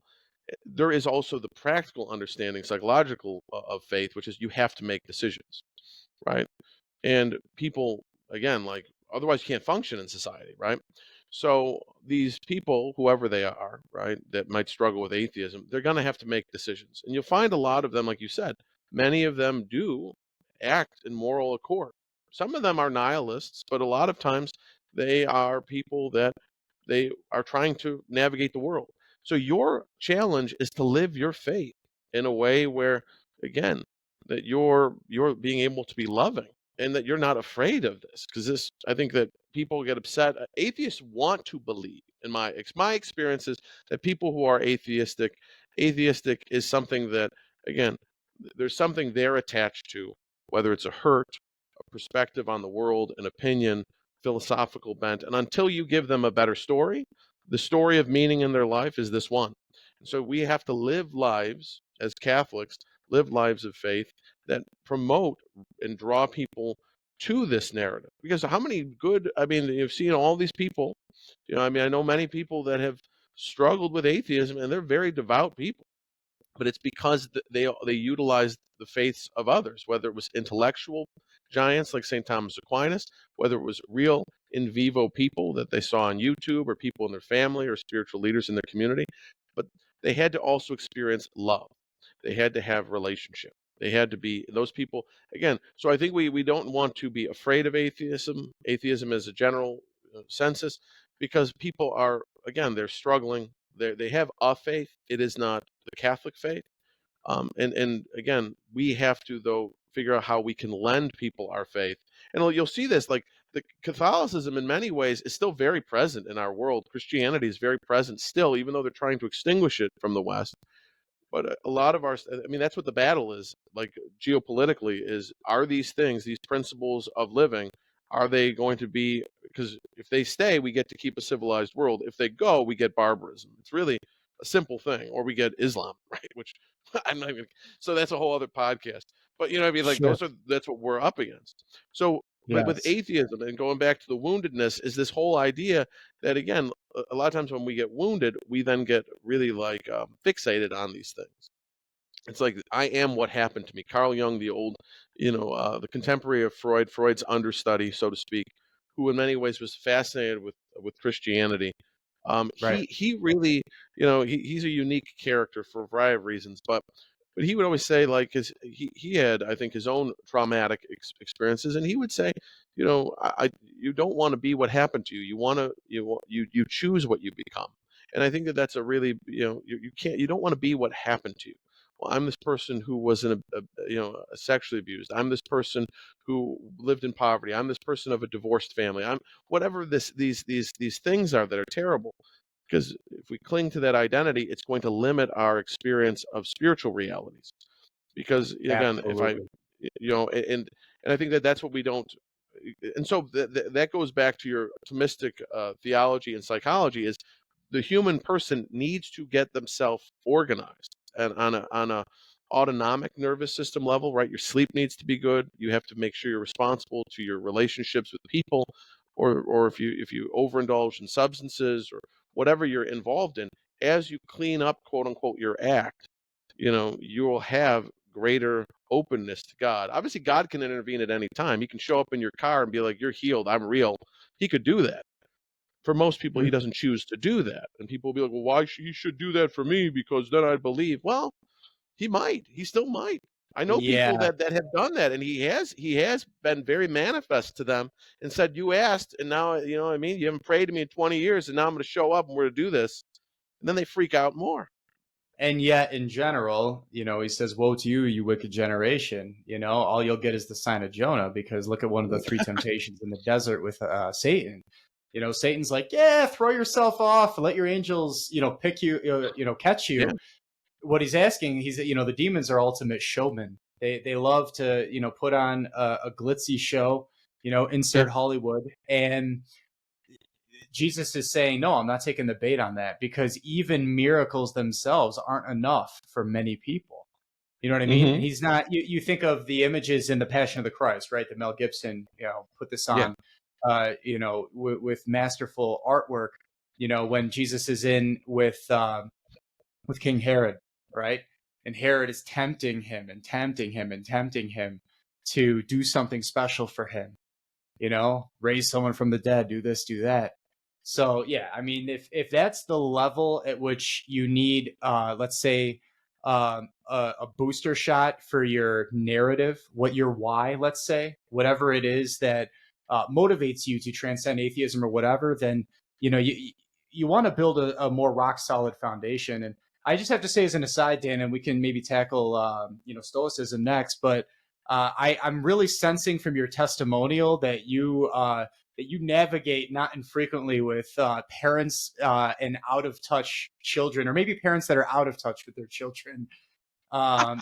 There is also the practical understanding, psychological of faith, which is you have to make decisions, right? And people, again, like otherwise you can't function in society, right? So these people, whoever they are, right, that might struggle with atheism, they're going to have to make decisions, and you'll find a lot of them, like you said, many of them do act in moral accord. Some of them are nihilists, but a lot of times they are people that they are trying to navigate the world. So your challenge is to live your faith in a way where, again, that you're being able to be loving and that you're not afraid of this. Because this, I think that people get upset. Atheists want to believe. In my experience is that people who are atheistic is something that, again, there's something they're attached to, whether it's a hurt, a perspective on the world, an opinion, philosophical bent. And until you give them a better story, the story of meaning in their life is this one. And so we have to live lives as Catholics, live lives of faith that promote and draw people to this narrative. Because how many good, I mean, you've seen all these people, I mean, I know many people that have struggled with atheism and they're very devout people, but it's because they utilized the faiths of others, whether it was intellectual giants like St. Thomas Aquinas, whether it was real in vivo people that they saw on YouTube or people in their family or spiritual leaders in their community. But they had to also experience love. They had to have relationship. They had to be those people again. So I think we don't want to be afraid of atheism as a general census, because people are, again, they're struggling. They have a faith. It is not the Catholic faith. And again, we have to though figure out how we can lend people our faith. And you'll see this, like the Catholicism in many ways is still very present in our world. Christianity is very present still, even though they're trying to extinguish it from the West. But a lot of I mean, that's what the battle is, like geopolitically, is are these things, these principles of living, are they going to be, because if they stay, we get to keep a civilized world. If they go, we get barbarism. It's really a simple thing, or we get Islam, right? Which I'm not even, so that's a whole other podcast. But I mean, like Sure. that's what we're up against. So, but with Yes. atheism and going back to the woundedness, is this whole idea that, again, a lot of times when we get wounded, we then get really like fixated on these things. It's like I am what happened to me. Carl Jung, the old, the contemporary of Freud, Freud's understudy, so to speak, who in many ways was fascinated with Christianity. Right. He really, he's a unique character for a variety of reasons, but he would always say, like, he had, I think, his own traumatic experiences, and he would say, you don't want to be what happened to you. You want to you choose what you become. And I think that that's a really, you don't want to be what happened to you. Well, I'm this person who was sexually abused. I'm this person who lived in poverty. I'm this person of a divorced family. I'm whatever these things are that are terrible. Because if we cling to that identity, it's going to limit our experience of spiritual realities. Because again, if I, Absolutely. and I think that that's what we don't. And so that goes back to your Thomistic theology and psychology, is the human person needs to get themselves organized and on a autonomic nervous system level, right? Your sleep needs to be good. You have to make sure you're responsible to your relationships with people, or if you overindulge in substances or whatever you're involved in, as you clean up, quote unquote, your act, you will have greater openness to God. Obviously, God can intervene at any time. He can show up in your car and be like, "You're healed. I'm real." He could do that. For most people, he Mhm. doesn't choose to do that. And people will be like, well, why he should do that for me? Because then I'd believe. Well, he might. He still might. I know people Yeah. that have done that, and he has been very manifest to them and said, "You asked, and now what I mean. You haven't prayed to me in 20 years, and now I'm going to show up and we're going to do this." And then they freak out more. And yet, in general, he says, "Woe to you, you wicked generation! All you'll get is the sign of Jonah." Because look at one of the three temptations in the desert with Satan. Satan's like, "Yeah, throw yourself off, and let your angels, pick you, catch Yeah. you." What he's asking, the demons are ultimate showmen. They love to, put on a glitzy show, Yeah. insert Hollywood, and Jesus is saying, no, I'm not taking the bait on that, because even miracles themselves aren't enough for many people. You know what I mean? And Hmm. he's not, you think of the images in The Passion of the Christ, right? That Mel Gibson, put this Yeah. on, with masterful artwork, when Jesus is in with King Herod, right? And Herod is tempting him and tempting him and tempting him to do something special for him, raise someone from the dead, do this, do that. So yeah, I mean, if that's the level at which you need, let's say, a booster shot for your narrative, what your why, let's say, whatever it is that motivates you to transcend atheism or whatever, then you want to build a more rock solid foundation. And I just have to say, as an aside, Dan, and we can maybe tackle stoicism next, but I'm really sensing from your testimonial that you navigate not infrequently with parents and out of touch children, or maybe parents that are out of touch with their children.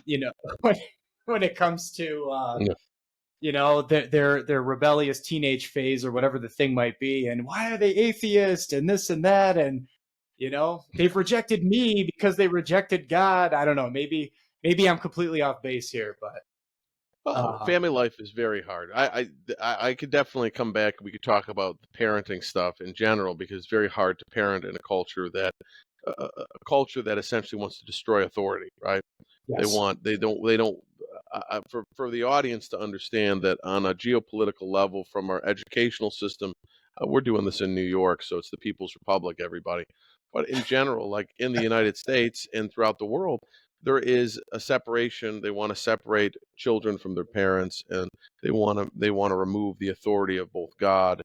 You know, when, when it comes to Yeah. their rebellious teenage phase or whatever the thing might be, and why are they atheist and this and that, and they've rejected me because they rejected God. I don't know. Maybe I'm completely off base here, but Oh, family life is very hard. I could definitely come back. We could talk about the parenting stuff in general because it's very hard to parent in a culture that essentially wants to destroy authority, right? yes, They don't for the audience to understand that on a geopolitical level, from our educational system, we're doing this in New York, so it's the People's Republic, everybody. But in general, like in the United States and throughout the world, there is a separation. They want to separate children from their parents, and they want to remove the authority of both God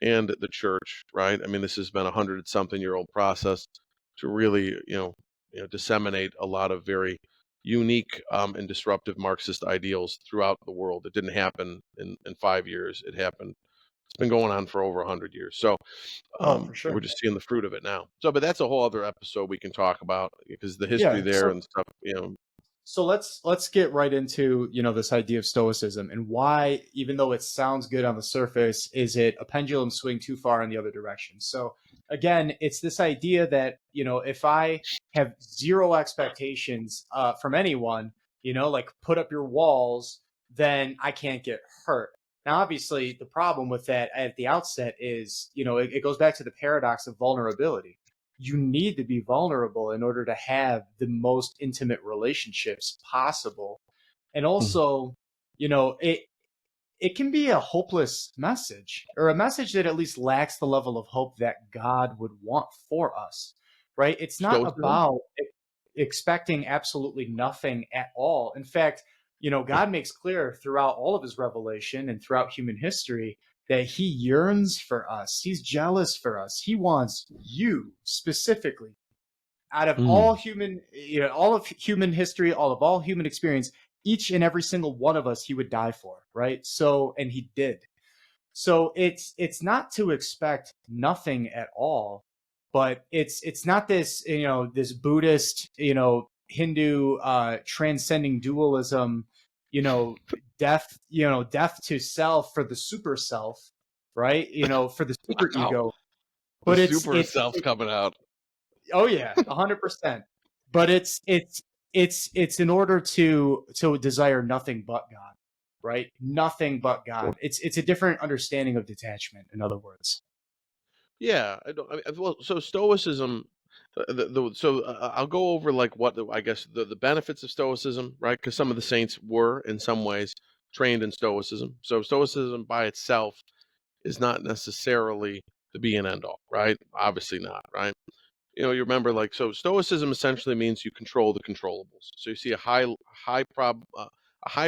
and the church, right? I mean, this has been 100-something-year-old process to really, disseminate a lot of very unique and disruptive Marxist ideals throughout the world. It didn't happen in 5 years. It happened. It's been going on for over 100 years. So oh, for we're sure. just seeing the fruit of it now. So, but that's a whole other episode we can talk about because the history Yeah. there and stuff. So let's get right into this idea of stoicism and why, even though it sounds good on the surface, is it a pendulum swing too far in the other direction. So again, it's this idea that if I have zero expectations from anyone, like put up your walls, then I can't get hurt. Now obviously the problem with that at the outset is it goes back to the paradox of vulnerability. You need to be vulnerable in order to have the most intimate relationships possible. And Mhm. also, it can be a hopeless message, or a message that at least lacks the level of hope that God would want for us, right? It's not Stoicism. about expecting absolutely nothing at all. In fact, God makes clear throughout all of his revelation and throughout human history that he yearns for us. He's jealous for us. He wants you specifically. Out of Mm. all of human history, all human experience, each and every single one of us, he would die for, right? So, and he did. So it's not to expect nothing at all, but it's not this this Buddhist Hindu transcending dualism, you know death to self for the super self, right? For the super Wow, ego. the But super self's coming out. oh yeah, 100%. But it's in order to desire nothing but God, right? Nothing but God. It's a different understanding of detachment, in other words. Yeah, I don't. Well, so Stoicism. I'll go over like I guess the benefits of Stoicism, right? Because some of the saints were in some ways trained in Stoicism. So Stoicism by itself is not necessarily the be and end all, right? Obviously not, right? You remember like so Stoicism essentially means you control the controllables. So you see a high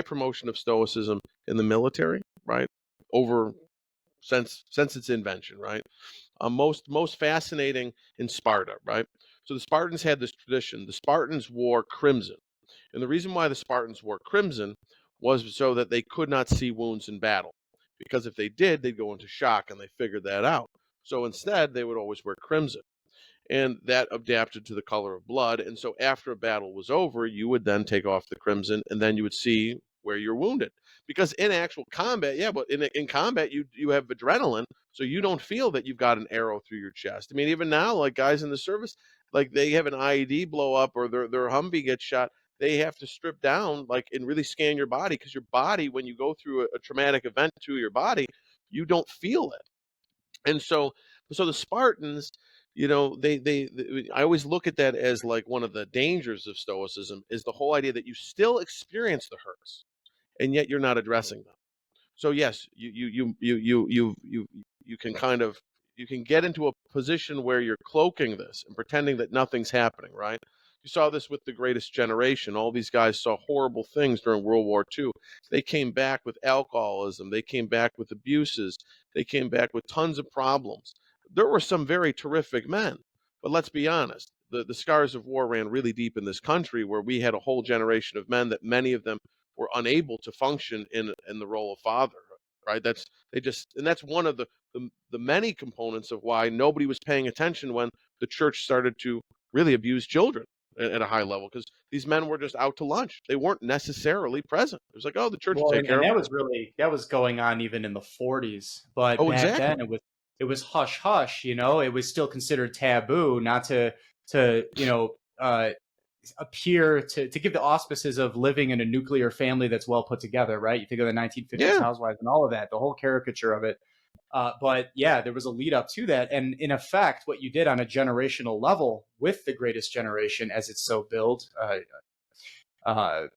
promotion of Stoicism in the military, right? Over since its invention, right? Most fascinating in Sparta, right? So the Spartans had this tradition. The Spartans wore crimson, and the reason why the Spartans wore crimson was so that they could not see wounds in battle, because if they did, they'd go into shock, and they figured that out. So instead, they would always wear crimson, and that adapted to the color of blood. And so after a battle was over, you would then take off the crimson, and then you would see where you're wounded. Because in actual combat, yeah, but in combat, you have adrenaline, so you don't feel that you've got an arrow through your chest. I mean, even now, like guys in the service, like they have an IED blow up or their Humvee gets shot. They have to strip down, like, and really scan your body because your body, when you go through a traumatic event to your body, you don't feel it. And so the Spartans, I always look at that as like one of the dangers of Stoicism is the whole idea that you still experience the hurts and yet you're not addressing them. So yes, you can kind of you can get into a position where you're cloaking this and pretending that nothing's happening, right? You saw this with the Greatest Generation. All these guys saw horrible things during World War II. They came back with alcoholism. They came back with abuses. They came back with tons of problems. There were some very terrific men, but let's be honest. The scars of war ran really deep in this country, where we had a whole generation of men that many of them were unable to function in the role of fatherhood. Right? That's one of the many components of why nobody was paying attention when the church started to really abuse children at a high level, because these men were just out to lunch. They weren't necessarily present. It was like, oh, the church will Well, take care and of that them. was really that was going on even in the 40s, but Oh, back exactly. then it was hush hush, it was still considered taboo not to appear to give the auspices of living in a nuclear family that's well put together, right? You think of the 1950s Yeah. housewives and all of that, the whole caricature of it. But yeah, there was a lead up to that, and in effect, what you did on a generational level with the Greatest Generation, as it's so billed, uh,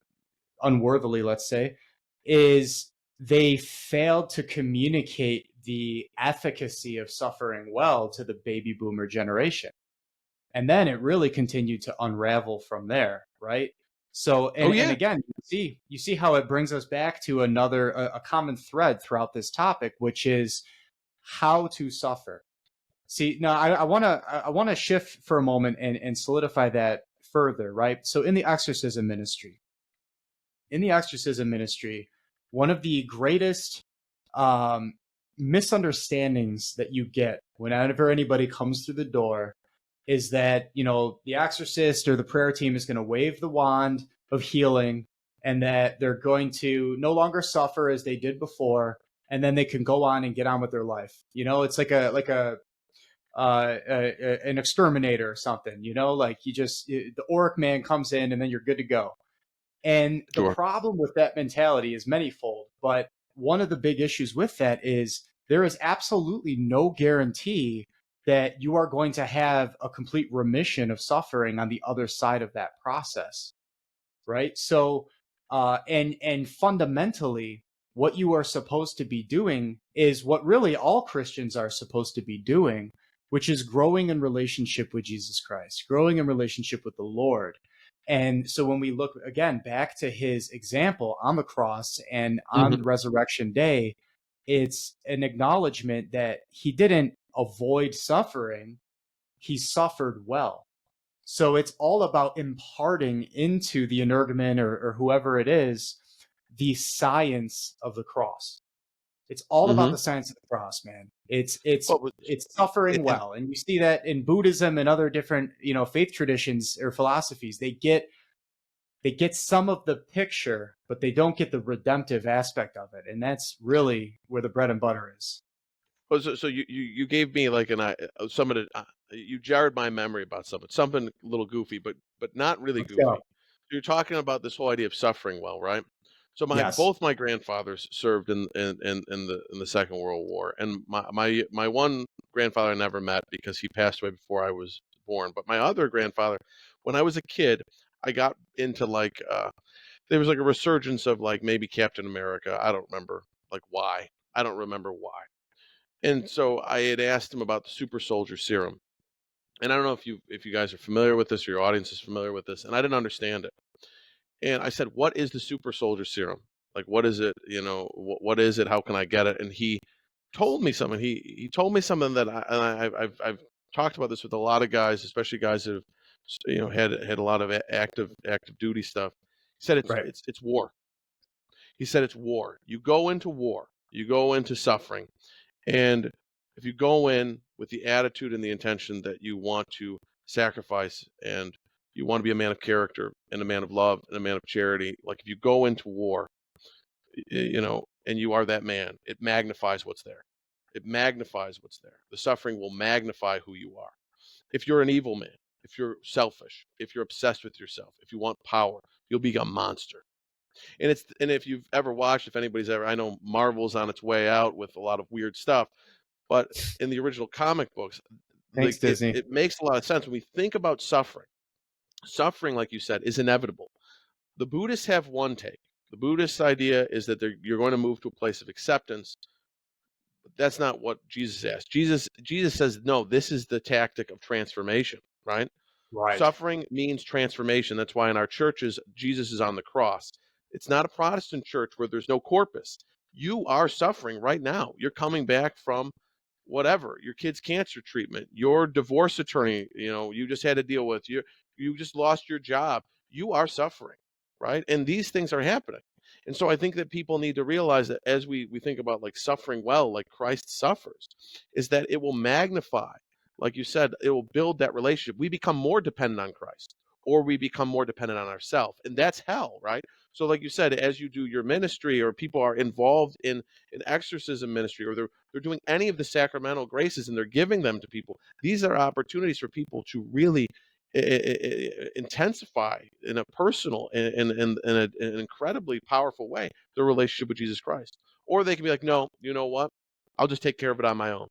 unworthily, let's say, is they failed to communicate the efficacy of suffering well to the baby boomer generation. And then it really continued to unravel from there, right? So, Oh, and yeah. again, you see how it brings us back to another a common thread throughout this topic, which is how to suffer. See, now I want to shift for a moment and solidify that further, right? So in the exorcism ministry, one of the greatest um, misunderstandings that you get whenever anybody comes through the door is that, the exorcist or the prayer team is going to wave the wand of healing, and that they're going to no longer suffer as they did before, and then they can go on and get on with their life. It's an exterminator or something. Like the Auric man comes in and then you're good to go. And the Sure. problem with that mentality is manyfold, but one of the big issues with that is there is absolutely no guarantee that you are going to have a complete remission of suffering on the other side of that process, right? So, and fundamentally, what you are supposed to be doing is what really all Christians are supposed to be doing, which is growing in relationship with Jesus Christ, growing in relationship with the Lord. And so when we look again back to his example on the cross and on Hmm. resurrection day, it's an acknowledgement that he didn't avoid suffering, he suffered well. So it's all about imparting into the energumen or whoever it is the science of the cross. It's all about Hmm. the science of the cross, man. It's Well, it's suffering and well, and you see that in Buddhism and other different faith traditions or philosophies. They get some of the picture, but they don't get the redemptive aspect of it, and that's really where the bread and butter is. so you gave me like some of the you jarred my memory about something a little goofy, but not really Let's go. goofy. You're talking about this whole idea of suffering well, right? So my Yes. both my grandfathers served in the Second World War, and my one grandfather I never met because he passed away before I was born. But my other grandfather, when I was a kid, I got into like there was like a resurgence of like maybe Captain America. I don't remember like why. I don't remember why. And so I had asked him about the super soldier serum. And I don't know if you guys are familiar with this or your audience is familiar with this, and I didn't understand it. And I said, "What is the super soldier serum? Like, what is it? What is it? How can I get it?" And he told me something. He told me something that I've talked about this with a lot of guys, especially guys that have had a lot of active duty stuff. He said Right. it's war. He said it's war. You go into war. You go into suffering. And if you go in with the attitude and the intention that you want to sacrifice and you want to be a man of character and a man of love and a man of charity, like if you go into war, and you are that man, it magnifies what's there. It magnifies what's there. The suffering will magnify who you are. If you're an evil man, if you're selfish, if you're obsessed with yourself, if you want power, you'll be a monster. And if you've ever watched, if anybody's ever, I know Marvel's on its way out with a lot of weird stuff, but in the original comic books, Thanks, Disney. it makes a lot of sense when we think about suffering. Suffering, like you said, is inevitable. The Buddhists have one take. The Buddhist idea is that you're going to move to a place of acceptance. But that's not what Jesus asked. Jesus says, no, this is the tactic of transformation, right? Right. Suffering means transformation. That's why in our churches, Jesus is on the cross. It's not a Protestant church where there's no corpus. You are suffering right now. You're coming back from whatever, your kid's cancer treatment, your divorce attorney, you just had to deal with, you just lost your job. You are suffering, right? And these things are happening. And so I think that people need to realize that as we think about like suffering well, like Christ suffers, is that it will magnify, like you said, it will build that relationship. We become more dependent on Christ, or we become more dependent on ourselves. And that's hell, right? So, like you said, as you do your ministry, or people are involved in an exorcism ministry, or they're doing any of the sacramental graces and they're giving them to people, these are opportunities for people to really intensify in a personal and in an incredibly powerful way their relationship with Jesus Christ. Or they can be like, no, you know what? I'll just take care of it on my own.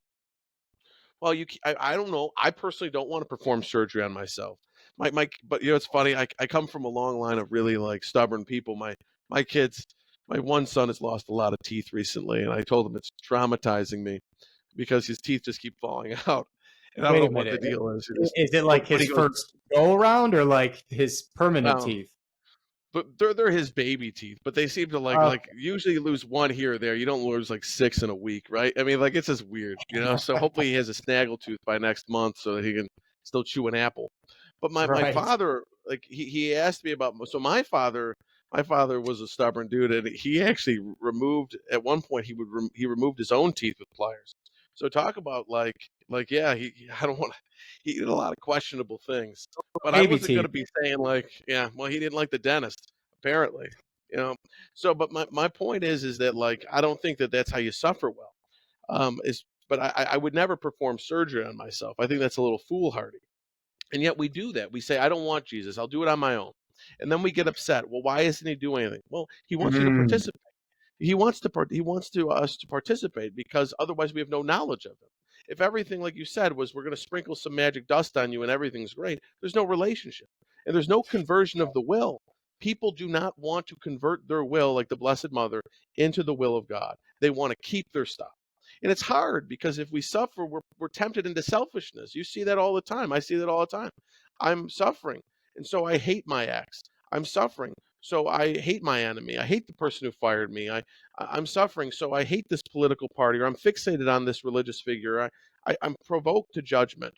Well, I don't know. I personally don't want to perform surgery on myself. But it's funny. I come from a long line of really like stubborn people. My kids, my one son has lost a lot of teeth recently, and I told him it's traumatizing me because his teeth just keep falling out, and I don't Wait know a what the minute. deal is. Is it like But his he goes, first go around or like his permanent no, teeth? but they're his baby teeth, but they seem to like Okay. usually you lose one here or there. You don't lose like six in a week, right? I mean, like it's just weird. So hopefully he has a snaggle tooth by next month so that he can still chew an apple. But my Right. father, like he asked me about, so my father was a stubborn dude, and he actually removed at one point he removed his own teeth with pliers. So talk about like yeah, I don't want to, he did a lot of questionable things. But I Baby wasn't going teeth. to be saying like, yeah, well, he didn't like the dentist, apparently, you know. So, but my point is that like I don't think that that's how you suffer well. But I would never perform surgery on myself. I think that's a little foolhardy. And yet we do that. We say, I don't want Jesus. I'll do it on my own. And then we get upset. Well, why isn't he doing anything? Well, he wants you to Mm. participate. He wants us to participate because otherwise we have no knowledge of him. If everything, like you said, was we're going to sprinkle some magic dust on you and everything's great, there's no relationship and there's no conversion of the will. People do not want to convert their will, like the Blessed Mother, into the will of God. They want to keep their stuff. And it's hard because if we suffer, we're tempted into selfishness. You see that all the time. I see that all the time. I'm suffering. And so I hate my ex. I'm suffering. So I hate my enemy. I hate the person who fired me. I'm suffering. So I hate this political party, or I'm fixated on this religious figure. I'm provoked to judgment,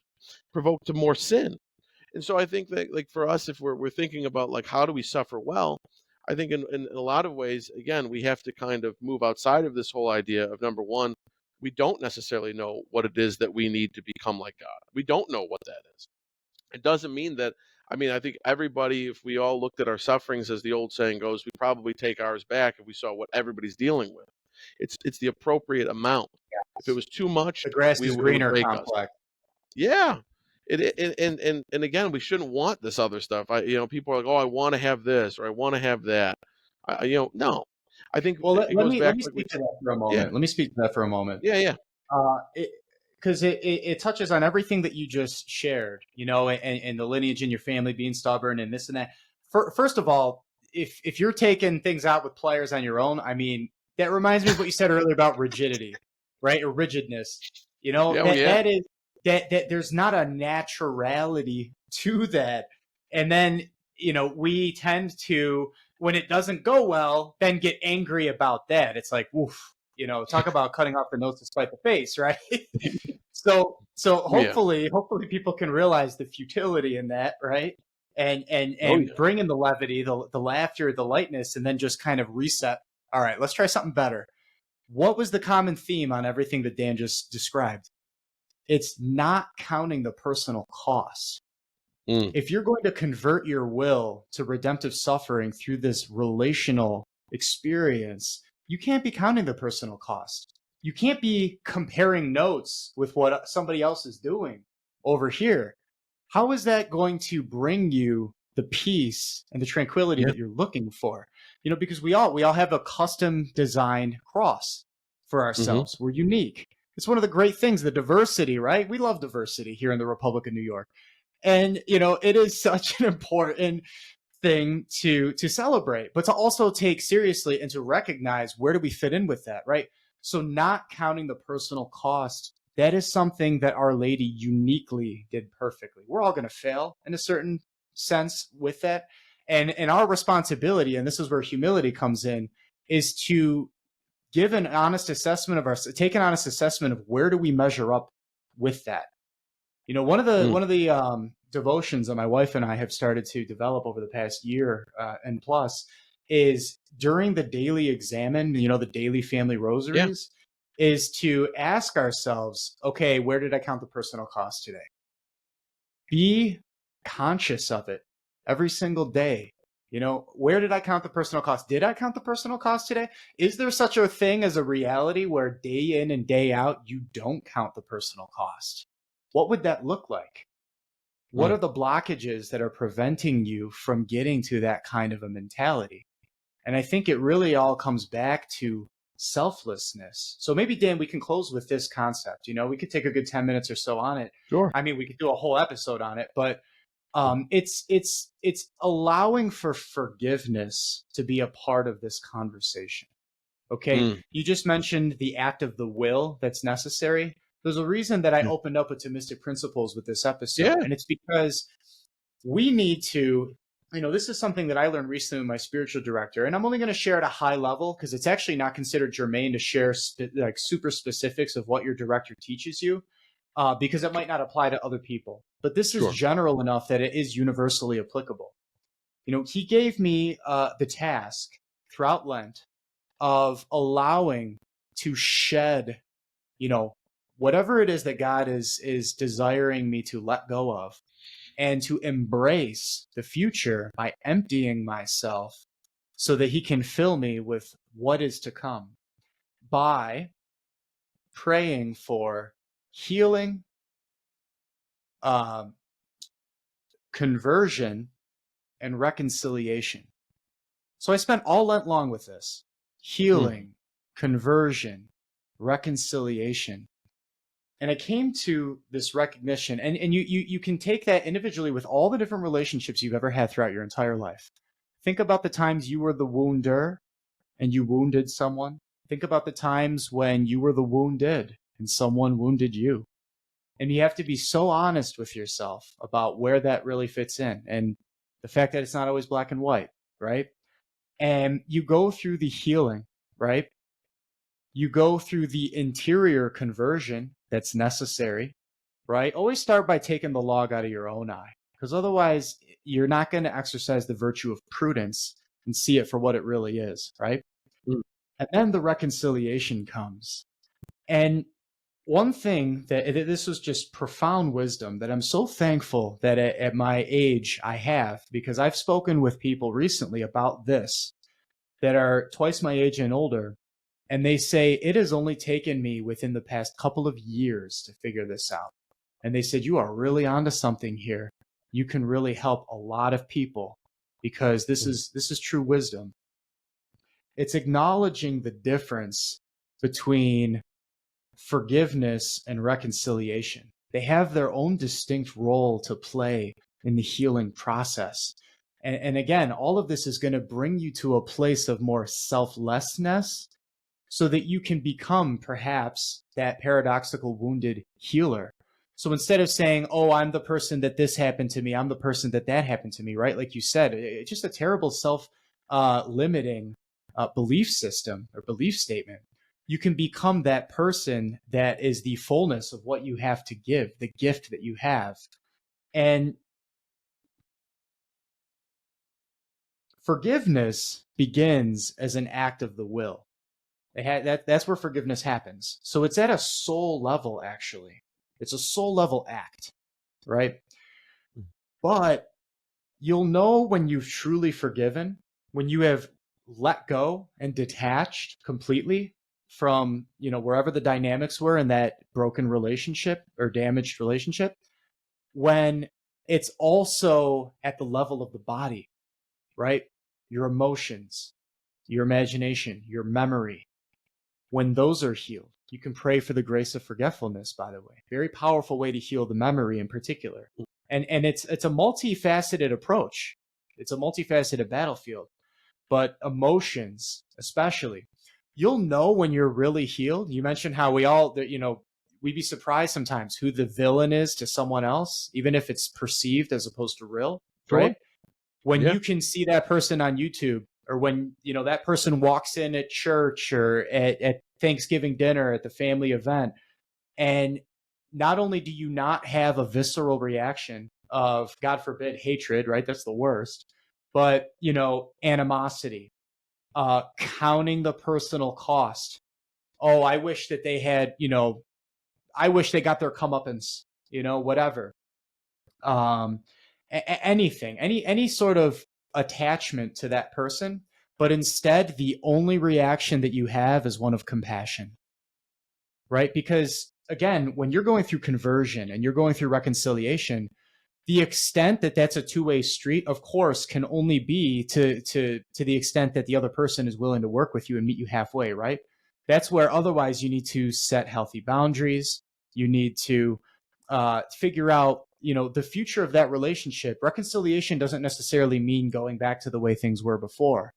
provoked to more sin. And so I think that like for us, if we're thinking about like how do we suffer well, I think in a lot of ways, again, we have to kind of move outside of this whole idea of number one, we don't necessarily know what it is that we need to become like God. We don't know what that is. It doesn't mean that, I mean, I think everybody, if we all looked at our sufferings, as the old saying goes, we probably take ours back if we saw what everybody's dealing with. It's the appropriate amount. If it was too much, The grass is it would greener break us. complex. Yeah. And again, we shouldn't want this other stuff. People are like, oh, I want to have this or I want to have that. No. I think Well, it let goes me let back me like we, speak to that for a yeah, moment. Let me speak to that for a moment. yeah, yeah, Uh, because it touches on everything that you just shared, and the lineage in your family being stubborn and this and that. First of all, if you're taking things out with pliers on your own, I mean, that reminds me of what you said earlier about rigidity, right? Or rigidness. yeah, well, That yeah, that is that there's not a naturality to that. And then, we tend to, when it doesn't go well, then get angry about that. It's like, woof, talk about cutting off the nose to spite the face, right? So oh, yeah, hopefully people can realize the futility in that, right? oh, And yeah. bring in the levity, the laughter, the lightness, and then just kind of reset. All right, let's try something better. What was the common theme on everything that Dan just described? It's not counting the personal cost. Mm, If you're going to convert your will to redemptive suffering through this relational experience, you can't be counting the personal cost. You can't be comparing notes with what somebody else is doing over here. How is that going to bring you the peace and the tranquility yeah, that you're looking for? Because we all have a custom designed cross for hmm, ourselves. We're unique. It's one of the great things, the diversity, right? We love diversity here in the Republic of New York. And it is such an important thing to celebrate, but to also take seriously and to recognize, where do we fit in with that, right? So not counting the personal cost that is something that Our Lady uniquely did perfectly. We're all going to fail in a certain sense with that. And our responsibility, and this is where humility comes in, is to give an honest assessment of take an honest assessment of where do we measure up with that. You know, one of the devotions that my wife and I have started to develop over the past year and plus is during the daily examine, you know, the daily family Yeah. rosaries, is to ask ourselves, okay, where did I count the personal cost today? Be conscious of it every single day. You know, where did I count the personal cost? Did I count the personal cost today? Is there such a thing as a reality where day in and day out, you don't count the personal cost? What would that look like? What are Mm. the blockages that are preventing you from getting to that kind of a mentality? And I think it really all comes back to selflessness. So maybe, Dan, we can close with this concept. You know, we could take a good 10 minutes or so on it. Sure. I mean, we could do a whole episode on it, but it's allowing for forgiveness to be a part of this conversation. Okay, Mm. you just mentioned the act of the will that's necessary. There's a reason that I Yeah. opened up with Thomistic principles with this episode, Yeah. and it's because we need to, you know, this is something that I learned recently with my spiritual director, and I'm only going to share at a high level because it's actually not considered germane to share like super specifics of what your director teaches you, because it might not apply to other people. But this is Sure. general enough that it is universally applicable. You know, he gave me the task throughout Lent of allowing to shed, you know, whatever it is that God is desiring me to let go of, and to embrace the future by emptying myself so that he can fill me with what is to come by praying for healing, um, conversion, and reconciliation. So I spent all Lent long with this: Mm. healing, conversion, reconciliation. And I came to this recognition, and you can take that individually with all the different relationships you've ever had throughout your entire life. Think about the times you were the wounder and you wounded someone. Think about the times when you were the wounded and someone wounded you. And you have to be so honest with yourself about where that really fits in, and the fact that it's not always black and white, right? And you go through the healing, right? You go through the interior conversion that's necessary, right? Always start by taking the log out of your own eye, because otherwise you're not going to exercise the virtue of prudence and see it for what it really is, right? Mm. And then the reconciliation comes. And one thing that this was just profound wisdom that I'm so thankful that at my age I have, because I've spoken with people recently about this that are twice my age and older. And they say, it has only taken me within the past couple of years to figure this out. And they said, you are really onto something here. You can really help a lot of people, because this is true wisdom. It's acknowledging the difference between forgiveness and reconciliation. They have their own distinct role to play in the healing process. And again, all of this is going to bring you to a place of more selflessness, so that you can become perhaps that paradoxical wounded healer. So instead of saying, oh, I'm the person that this happened to me, I'm the person that that happened to me, right? Like you said, it's just a terrible self-limiting belief system or belief statement. You can become that person that is the fullness of what you have to give, the gift that you have. And forgiveness begins as an act of the will. That's where forgiveness happens. So it's at a soul level, actually. It's a soul level act, right? But you'll know when you've truly forgiven, when you have let go and detached completely from, you know, wherever the dynamics were in that broken relationship or damaged relationship, when it's also at the level of the body, right? Your emotions, your imagination, your memory, when those are healed. You can pray for the grace of forgetfulness, by the way. Very powerful way to heal the memory in particular. And it's a multifaceted approach. It's a multifaceted battlefield. But emotions, especially, you'll know when you're really healed. You mentioned how we all, you know, we'd be surprised sometimes who the villain is to someone else, even if it's perceived as opposed to real, Sure. right? When Yeah. you can see that person on YouTube, or when that person walks in at church or at Thanksgiving dinner at the family event, and not only do you not have a visceral reaction of, God forbid, hatred, right? That's the worst, but animosity, counting the personal cost. Oh, I wish that they had, I wish they got their comeuppance, whatever. Um, anything, any sort of attachment to that person, but instead the only reaction that you have is one of compassion, right? Because again, when you're going through conversion and you're going through reconciliation, the extent that that's a two-way street, of course, can only be to the extent that the other person is willing to work with you and meet you halfway, right? That's where otherwise you need to set healthy boundaries. You need to figure out, the future of that relationship. Reconciliation doesn't necessarily mean going back to the way things were before.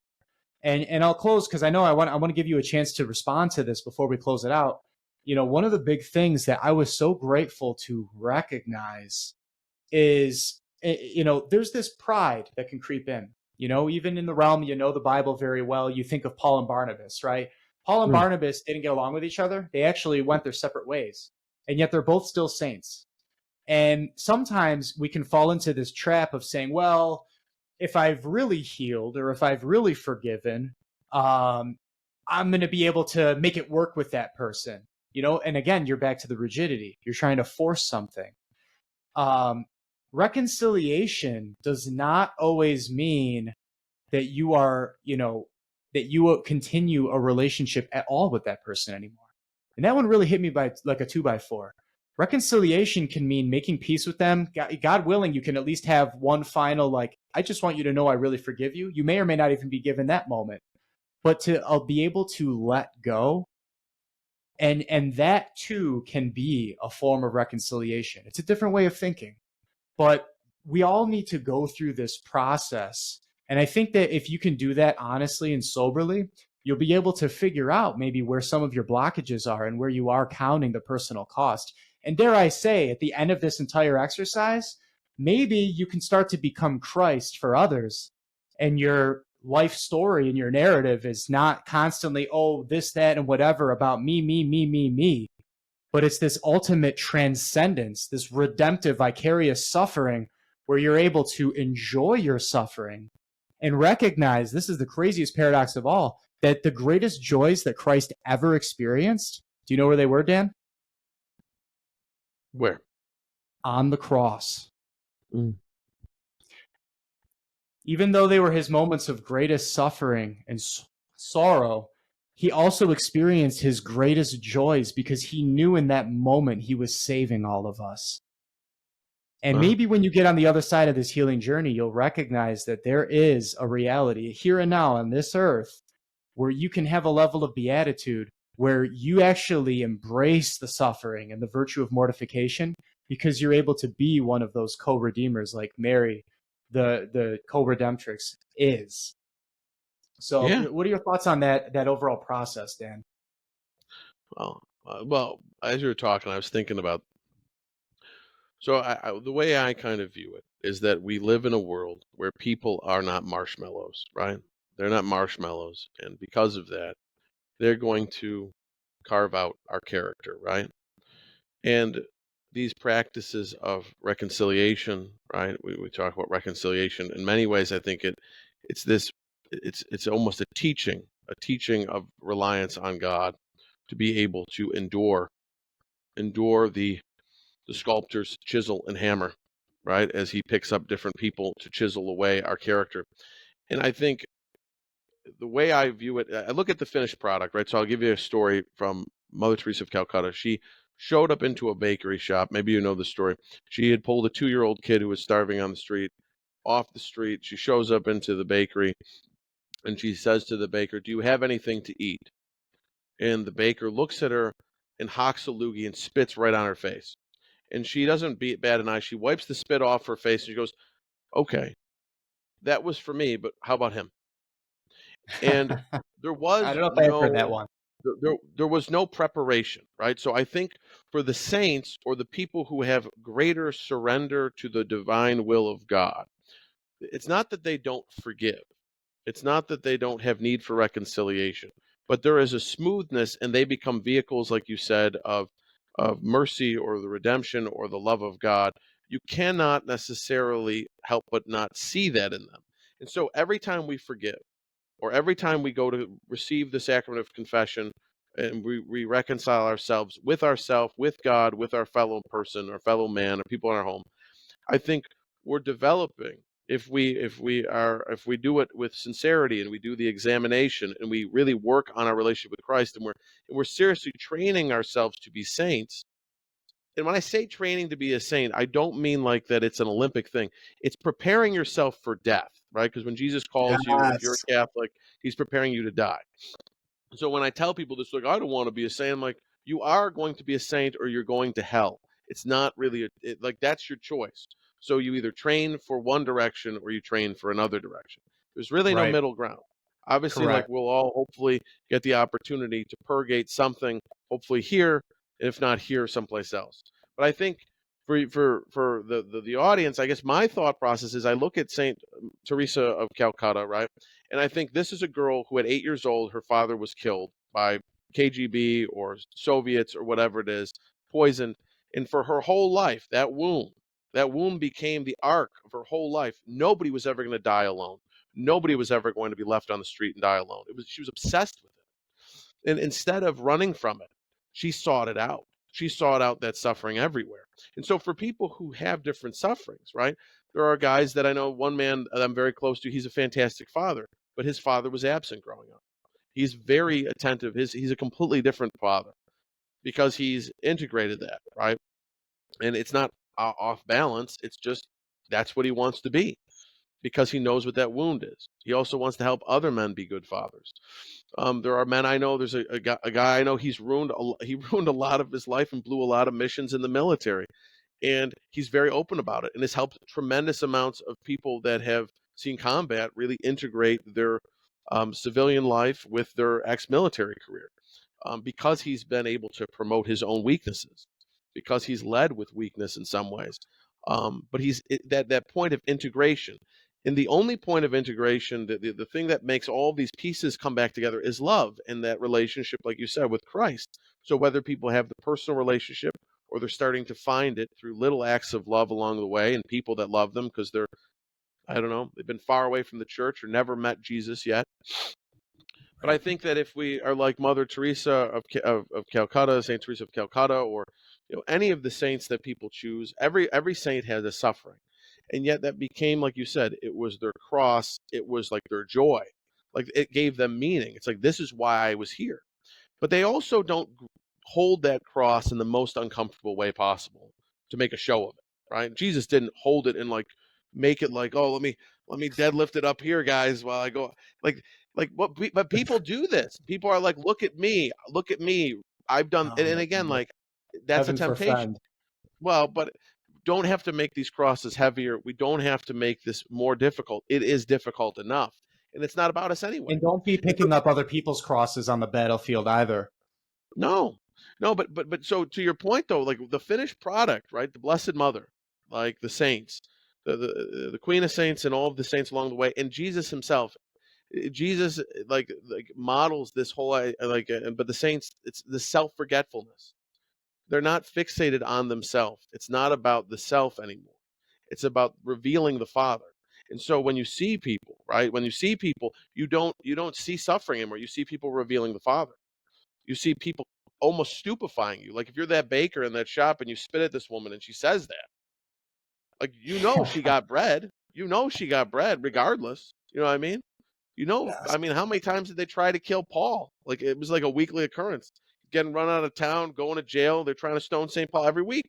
And I'll close because I know I want to give you a chance to respond to this before we close it out. One of the big things that I was so grateful to recognize is, there's this pride that can creep in, even in the realm, the Bible very well. You think of Paul and Barnabas, right? Paul and Mm. Barnabas didn't get along with each other. They actually went their separate ways, and yet they're both still saints. And sometimes we can fall into this trap of saying, well, if I've really healed or if I've really forgiven, I'm going to be able to make it work with that person, and again, you're back to the rigidity. You're trying to force something. um, Reconciliation does not always mean that you are, that you will continue a relationship at all with that person anymore. And that one really hit me by like a 2x4. Reconciliation can mean making peace with them. God willing, you can at least have one final, like, I just want you to know I really forgive you. You may or may not even be given that moment, but to be able to let go. And that too can be a form of reconciliation. It's a different way of thinking. But we all need to go through this process. And I think that if you can do that honestly and soberly, you'll be able to figure out maybe where some of your blockages are and where you are counting the personal cost. And dare I say, at the end of this entire exercise, maybe you can start to become Christ for others. And your life story and your narrative is not constantly, oh, this, that, and whatever about me, me, me, me, me, but it's this ultimate transcendence, this redemptive, vicarious suffering where you're able to enjoy your suffering and recognize, this is the craziest paradox of all, that the greatest joys that Christ ever experienced, do you know where they were, Dan? Where? On the cross. Mm. Even though they were his moments of greatest suffering and sorrow, he also experienced his greatest joys because he knew in that moment he was saving all of us. And Wow. maybe when you get on the other side of this healing journey, you'll recognize that there is a reality here and now on this earth where you can have a level of beatitude where you actually embrace the suffering and the virtue of mortification because you're able to be one of those co-redeemers like Mary, the co-redemptrix, is. So Yeah. what are your thoughts on that overall process, Dan? Well, as you were talking, I was thinking about. So the way I kind of view it is that we live in a world where people are not marshmallows, right? They're not marshmallows, and because of that, they're going to carve out our character, right? And these practices of reconciliation, right? We talk about reconciliation. In many ways, I think it's this it's almost a teaching of reliance on God to be able to endure the sculptor's chisel and hammer, right? As he picks up different people to chisel away our character. And I think the way I view it, I look at the finished product, right? So I'll give you a story from Mother Teresa of Calcutta. She showed up into a bakery shop. Maybe you know the story. She had pulled a 2-year-old kid who was starving on the street off the street. She shows up into the bakery and she says to the baker, "Do you have anything to eat?" And the baker looks at her and hocks a loogie and spits right on her face. And she doesn't bat an eye. She wipes the spit off her face and she goes, "Okay, that was for me, but how about him?" And there I was don't know if I've heard that no one. there was no preparation, right? So I think for the saints or the people who have greater surrender to the divine will of God, it's not that they don't forgive. It's not that they don't have need for reconciliation, but there is a smoothness and they become vehicles, like you said, of mercy or the redemption or the love of God. You cannot necessarily help but not see that in them. And so every time we forgive, or every time we go to receive the sacrament of confession and we reconcile ourselves, with God, with our fellow person or fellow man or people in our home, I think we're developing if we do it with sincerity and we do the examination and we really work on our relationship with Christ and we're seriously training ourselves to be saints. And when I say training to be a saint, I don't mean like that it's an Olympic thing. It's preparing yourself for death, right? Because when Jesus calls you, if you're Yes. a Catholic, he's preparing you to die. So when I tell people this, like, I don't want to be a saint, I'm like, you are going to be a saint or you're going to hell. It's not really like that's your choice. So you either train for one direction or you train for another direction. There's really no Right. middle ground. Obviously, like Correct. we'll all hopefully get the opportunity to purgate something, hopefully here, if not here, someplace else. But I think for the audience, I guess my thought process is I look at Saint Teresa of Calcutta, right? And I think this is a girl who at 8 years old, her father was killed by KGB or Soviets or whatever it is, poisoned. And for her whole life, that wound became the arc of her whole life. Nobody was ever going to die alone. Nobody was ever going to be left on the street and die alone. She was obsessed with it. And instead of running from it, she sought it out. She sought out that suffering everywhere. And so for people who have different sufferings, right? There are guys that I know, one man that I'm very close to, he's a fantastic father, but his father was absent growing up. He's very attentive. He's a completely different father because he's integrated that, right? And it's not off balance. It's just that's what he wants to be because he knows what that wound is. He also wants to help other men be good fathers. There are men I know. There's a guy I know. He ruined a lot of his life and blew a lot of missions in the military, and he's very open about it. And has helped tremendous amounts of people that have seen combat really integrate their civilian life with their ex-military career, because he's been able to promote his own weaknesses, because he's led with weakness in some ways. But that point of integration. And the only point of integration, the thing that makes all these pieces come back together is love and that relationship, like you said, with Christ. So whether people have the personal relationship or they're starting to find it through little acts of love along the way and people that love them because they're, I don't know, they've been far away from the church or never met Jesus yet. But I Right. think that if we are like Mother Teresa of Calcutta, Saint Teresa of Calcutta, or any of the saints that people choose, every saint has a suffering, and yet that became, like you said, it was their cross, it was like their joy, like it gave them meaning. It's like this is why I was here. But they also don't hold that cross in the most uncomfortable way possible to make a show of it, right? Jesus didn't hold it and like make it like, oh, let me deadlift it up here, guys, while I go like but people do this. People are like, look at me. I've done, Oh and my again, goodness. like that's a Heaven temptation. forfend. Well, but don't have to make these crosses heavier. We don't have to make this more difficult. It is difficult enough. And it's not about us anyway. And don't be picking up other people's crosses on the battlefield either. No, no, but so to your point though, like the finished product, right? The Blessed Mother, like the saints, the Queen of Saints, and all of the saints along the way, and Jesus Himself. Jesus like models this whole but the saints, it's the self forgetfulness. They're not fixated on themselves. It's not about the self anymore. It's about revealing the Father. And so when you see people, right? When you see people, you don't see suffering anymore. You see people revealing the Father. You see people almost stupefying you. Like if you're that baker in that shop and you spit at this woman and she says that, like she got bread. She got bread regardless. You know what I mean? Yes. I mean, how many times did they try to kill Paul? Like it was like a weekly occurrence. Getting run out of town, going to jail. They're trying to stone St. Paul every week.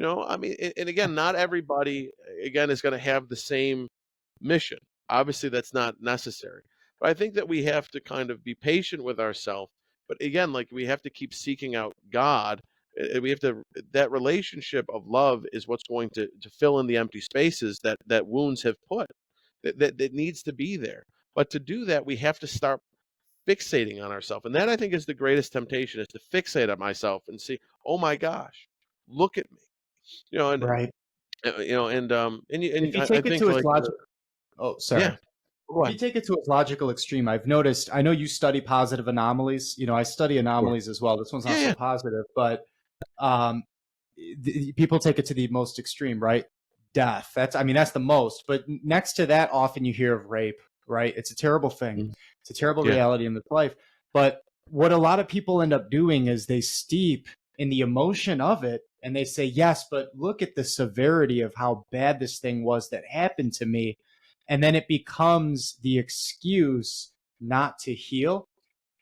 I mean, and again, not everybody again is going to have the same mission. Obviously, that's not necessary. But I think that we have to kind of be patient with ourselves. But again, like we have to keep seeking out God. We have to, that relationship of love is what's going to fill in the empty spaces that wounds have put. That needs to be there. But to do that, we have to start fixating on ourselves. And that, I think, is the greatest temptation, is to fixate on myself and see, oh my gosh, look at me. And Right. If you I take it think to its like logical, oh, yeah, sorry. go If you ahead. take it to its logical extreme, I've noticed, I know you study positive anomalies. I study Sure. anomalies as well. This one's not Yeah, so yeah. positive, but um, people take it to the most extreme, right? Death. That's the most. But next to that, often you hear of rape, right? It's a terrible thing. Mm. It's a terrible Yeah. reality in this life. But what a lot of people end up doing is they steep in the emotion of it and they say, yes, but look at the severity of how bad this thing was that happened to me. And then it becomes the excuse not to heal.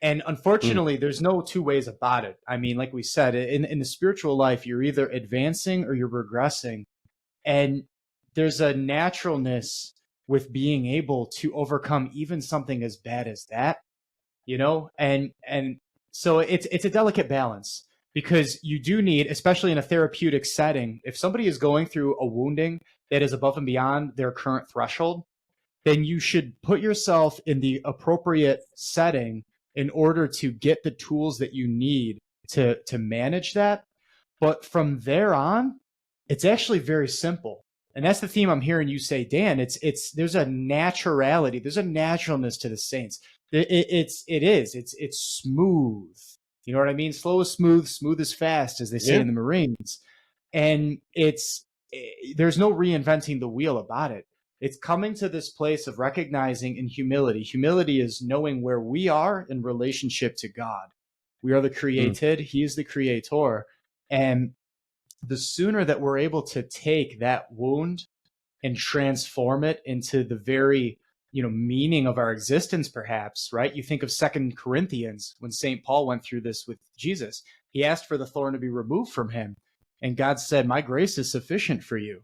And Mm. unfortunately, there's no two ways about it. I mean, like we said, in the spiritual life, you're either advancing or you're regressing. And there's a naturalness with being able to overcome even something as bad as that, and so it's a delicate balance, because you do need, especially in a therapeutic setting, if somebody is going through a wounding that is above and beyond their current threshold, then you should put yourself in the appropriate setting in order to get the tools that you need to manage that. But from there on, it's actually very simple. And that's the theme I'm hearing you say, Dan. It's there's a naturality, there's a naturalness to the saints. It's smooth. You know what I mean? Slow is smooth, smooth is fast, as they say Yeah. in the Marines. And there's no reinventing the wheel about it. It's coming to this place of recognizing in humility. Humility is knowing where we are in relationship to God. We are the Mm. created, He is the creator. And the sooner that we're able to take that wound and transform it into the very meaning of our existence, perhaps, right? You think of Second Corinthians, when St. Paul went through this with Jesus. He asked for the thorn to be removed from him, and God said, my grace is sufficient for you.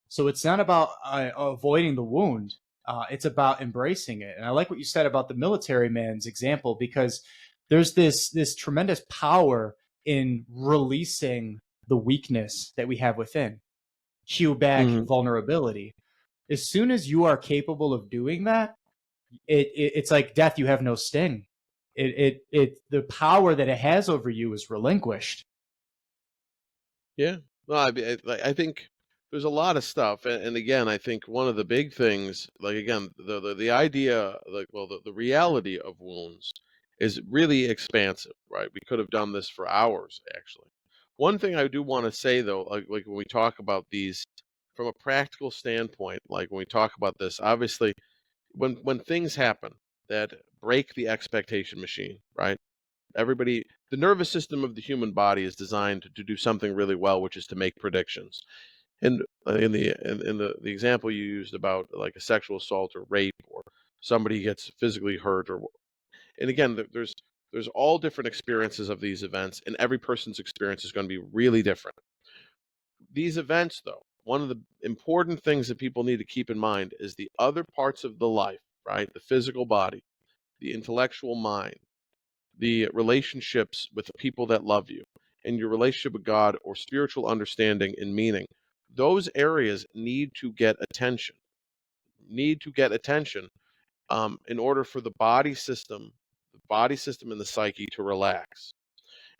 So it's not about avoiding the wound. It's about embracing it. And I like what you said about the military man's example, because there's this tremendous power in releasing the weakness that we have within, hew back Hmm. vulnerability. As soon as you are capable of doing that, it's like death. You have no sting. The power that it has over you is relinquished. Yeah. Well, I think there's a lot of stuff, and again, I think one of the big things, like again, the idea, like, well, the reality of wounds is really expansive, right? We could have done this for hours, actually. One thing I do want to say, though, like when we talk about these from a practical standpoint, like when we talk about this, obviously, when things happen that break the expectation machine, right? Everybody, the nervous system of the human body is designed to do something really well, which is to make predictions. And in the example you used about like a sexual assault or rape, or somebody gets physically hurt, or and again, there's all different experiences of these events, and every person's experience is going to be really different. These events, though, one of the important things that people need to keep in mind is the other parts of the life, right? The physical body, the intellectual mind, the relationships with the people that love you, and your relationship with God, or spiritual understanding and meaning. Those areas need to get attention, in order for the body system and the psyche to relax.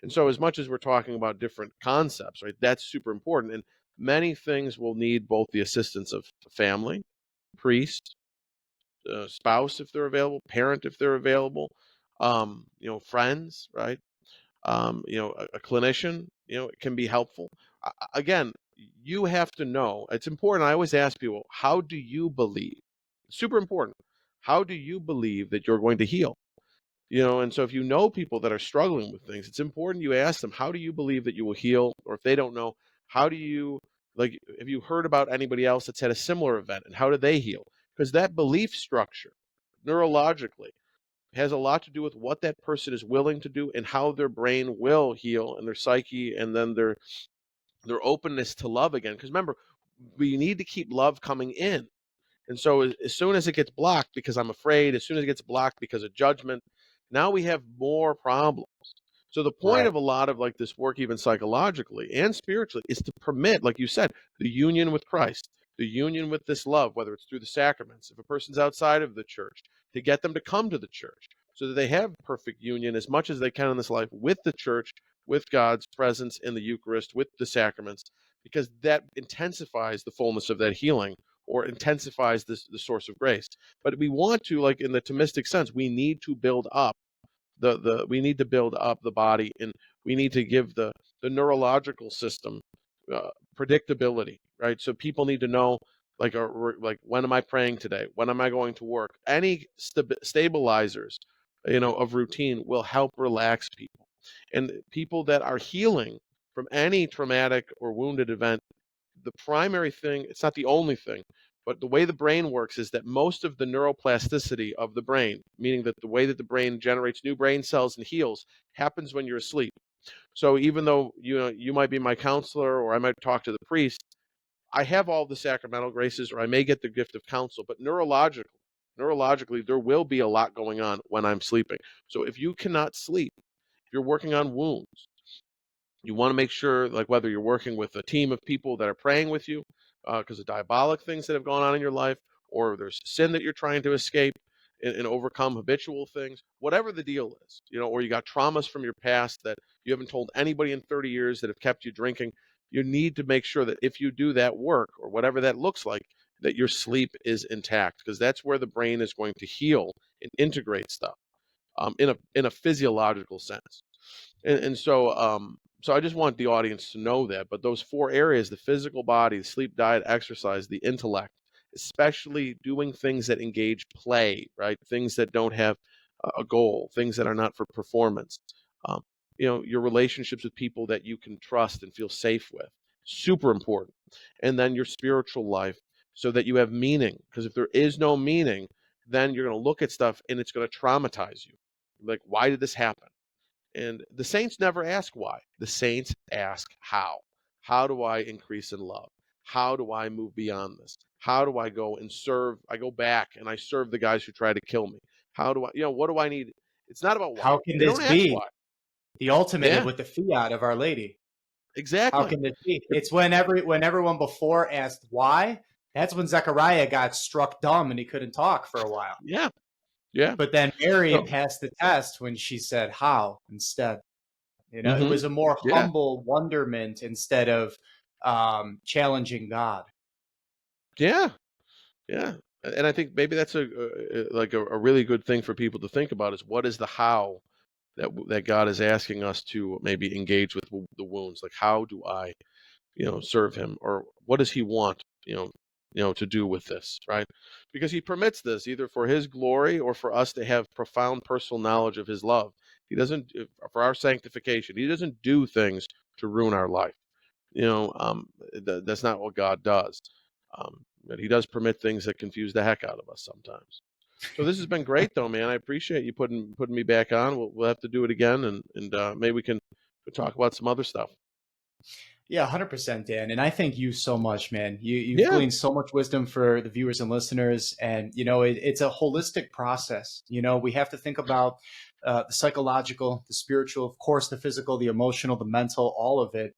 And so, as much as we're talking about different concepts, right, that's super important. And many things will need both the assistance of family, priest, spouse if they're available, parent if they're available, friends, right? A clinician, it can be helpful. Again, you have to know. It's important. I always ask people, how do you believe? Super important. How do you believe that you're going to heal? And so if you know people that are struggling with things, it's important you ask them, how do you believe that you will heal? Or if they don't know, how do you, like, have you heard about anybody else that's had a similar event and how did they heal? Because that belief structure, neurologically, has a lot to do with what that person is willing to do and how their brain will heal, and their psyche, and then their openness to love again. Because remember, we need to keep love coming in. And so as soon as it gets blocked because I'm afraid, as soon as it gets blocked because of judgment, now we have more problems. So the point Right. of a lot of like this work, even psychologically and spiritually, is to permit, like you said, the union with Christ, the union with this love, whether it's through the sacraments, if a person's outside of the church, to get them to come to the church, so that they have perfect union as much as they can in this life with the church, with God's presence in the Eucharist, with the sacraments, because that intensifies the fullness of that healing or intensifies the source of grace. But we want to, like in the Thomistic sense, we need to build up the we need to build up the body, and we need to give the neurological system predictability, right? So people need to know, like when am I praying today? When am I going to work? Any stabilizers, of routine will help relax people, and people that are healing from any traumatic or wounded event. The primary thing, it's not the only thing, but the way the brain works is that most of the neuroplasticity of the brain, meaning that the way that the brain generates new brain cells and heals, happens when you're asleep. So even though you might be my counselor or I might talk to the priest, I have all the sacramental graces or I may get the gift of counsel, but neurologically there will be a lot going on when I'm sleeping. So if you cannot sleep, if you're working on wounds, you want to make sure, like whether you're working with a team of people that are praying with you, because of diabolic things that have gone on in your life, or there's sin that you're trying to escape and overcome habitual things, whatever the deal is, or you got traumas from your past that you haven't told anybody in 30 years that have kept you drinking. You need to make sure that if you do that work or whatever that looks like, that your sleep is intact, because that's where the brain is going to heal and integrate stuff in a physiological sense. And so I just want the audience to know that. But those four areas, the physical body, the sleep, diet, exercise, the intellect, especially doing things that engage play, right? Things that don't have a goal, things that are not for performance. Um, your relationships with people that you can trust and feel safe with, super important. And then your spiritual life, so that you have meaning. Because if there is no meaning, then you're going to look at stuff and it's going to traumatize you. Like, why did this happen? And the saints never ask why. The saints ask how. How do I increase in love? How do I move beyond this? How do I go and serve? I go back and I serve the guys who try to kill me. How do I, what do I need? It's not about why. How can They this don't ask be? why. The ultimate Yeah, with the fiat of Our Lady. How exactly. can this be? It's when everyone before asked why, that's when Zechariah got struck dumb and he couldn't talk for a while. Yeah, yeah. But then Mary So, passed the test when she said how instead. It hmm was a more yeah, humble wonderment instead of challenging God. yeah, yeah. And I think maybe that's a really good thing for people to think about is what is the how that God is asking us to maybe engage with the wounds. Like, how do I, serve Him, or what does He want, to do with this, right? Because He permits this either for His glory or for us to have profound personal knowledge of His love. He doesn't for our sanctification. He doesn't do things to ruin our life. That's not what God does. But He does permit things that confuse the heck out of us sometimes. So this has been great, though, man. I appreciate you putting me back on. We'll have to do it again, and maybe we can talk about some other stuff. Yeah, 100%, Dan. And I thank you so much, man. You've Yeah, gleaned so much wisdom for the viewers and listeners. And, it's a holistic process. We have to think about the psychological, the spiritual, of course, the physical, the emotional, the mental, all of it,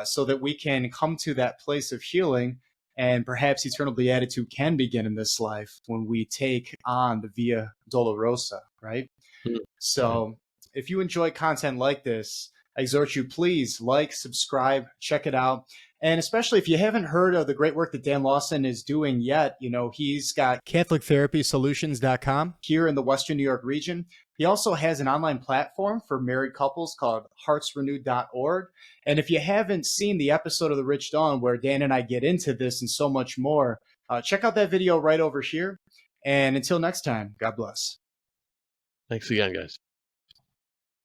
so that we can come to that place of healing. And perhaps eternal beatitude can begin in this life when we take on the Via Dolorosa, right? Mhm. So if you enjoy content like this, I exhort you, please like, subscribe, check it out. And especially if you haven't heard of the great work that Dan Lawson is doing yet, he's got CatholicTherapySolutions.com here in the Western New York region. He also has an online platform for married couples called heartsrenewed.org. And if you haven't seen the episode of The Rich Dawn where Dan and I get into this and so much more, check out that video right over here. And until next time, God bless. Thanks again, guys.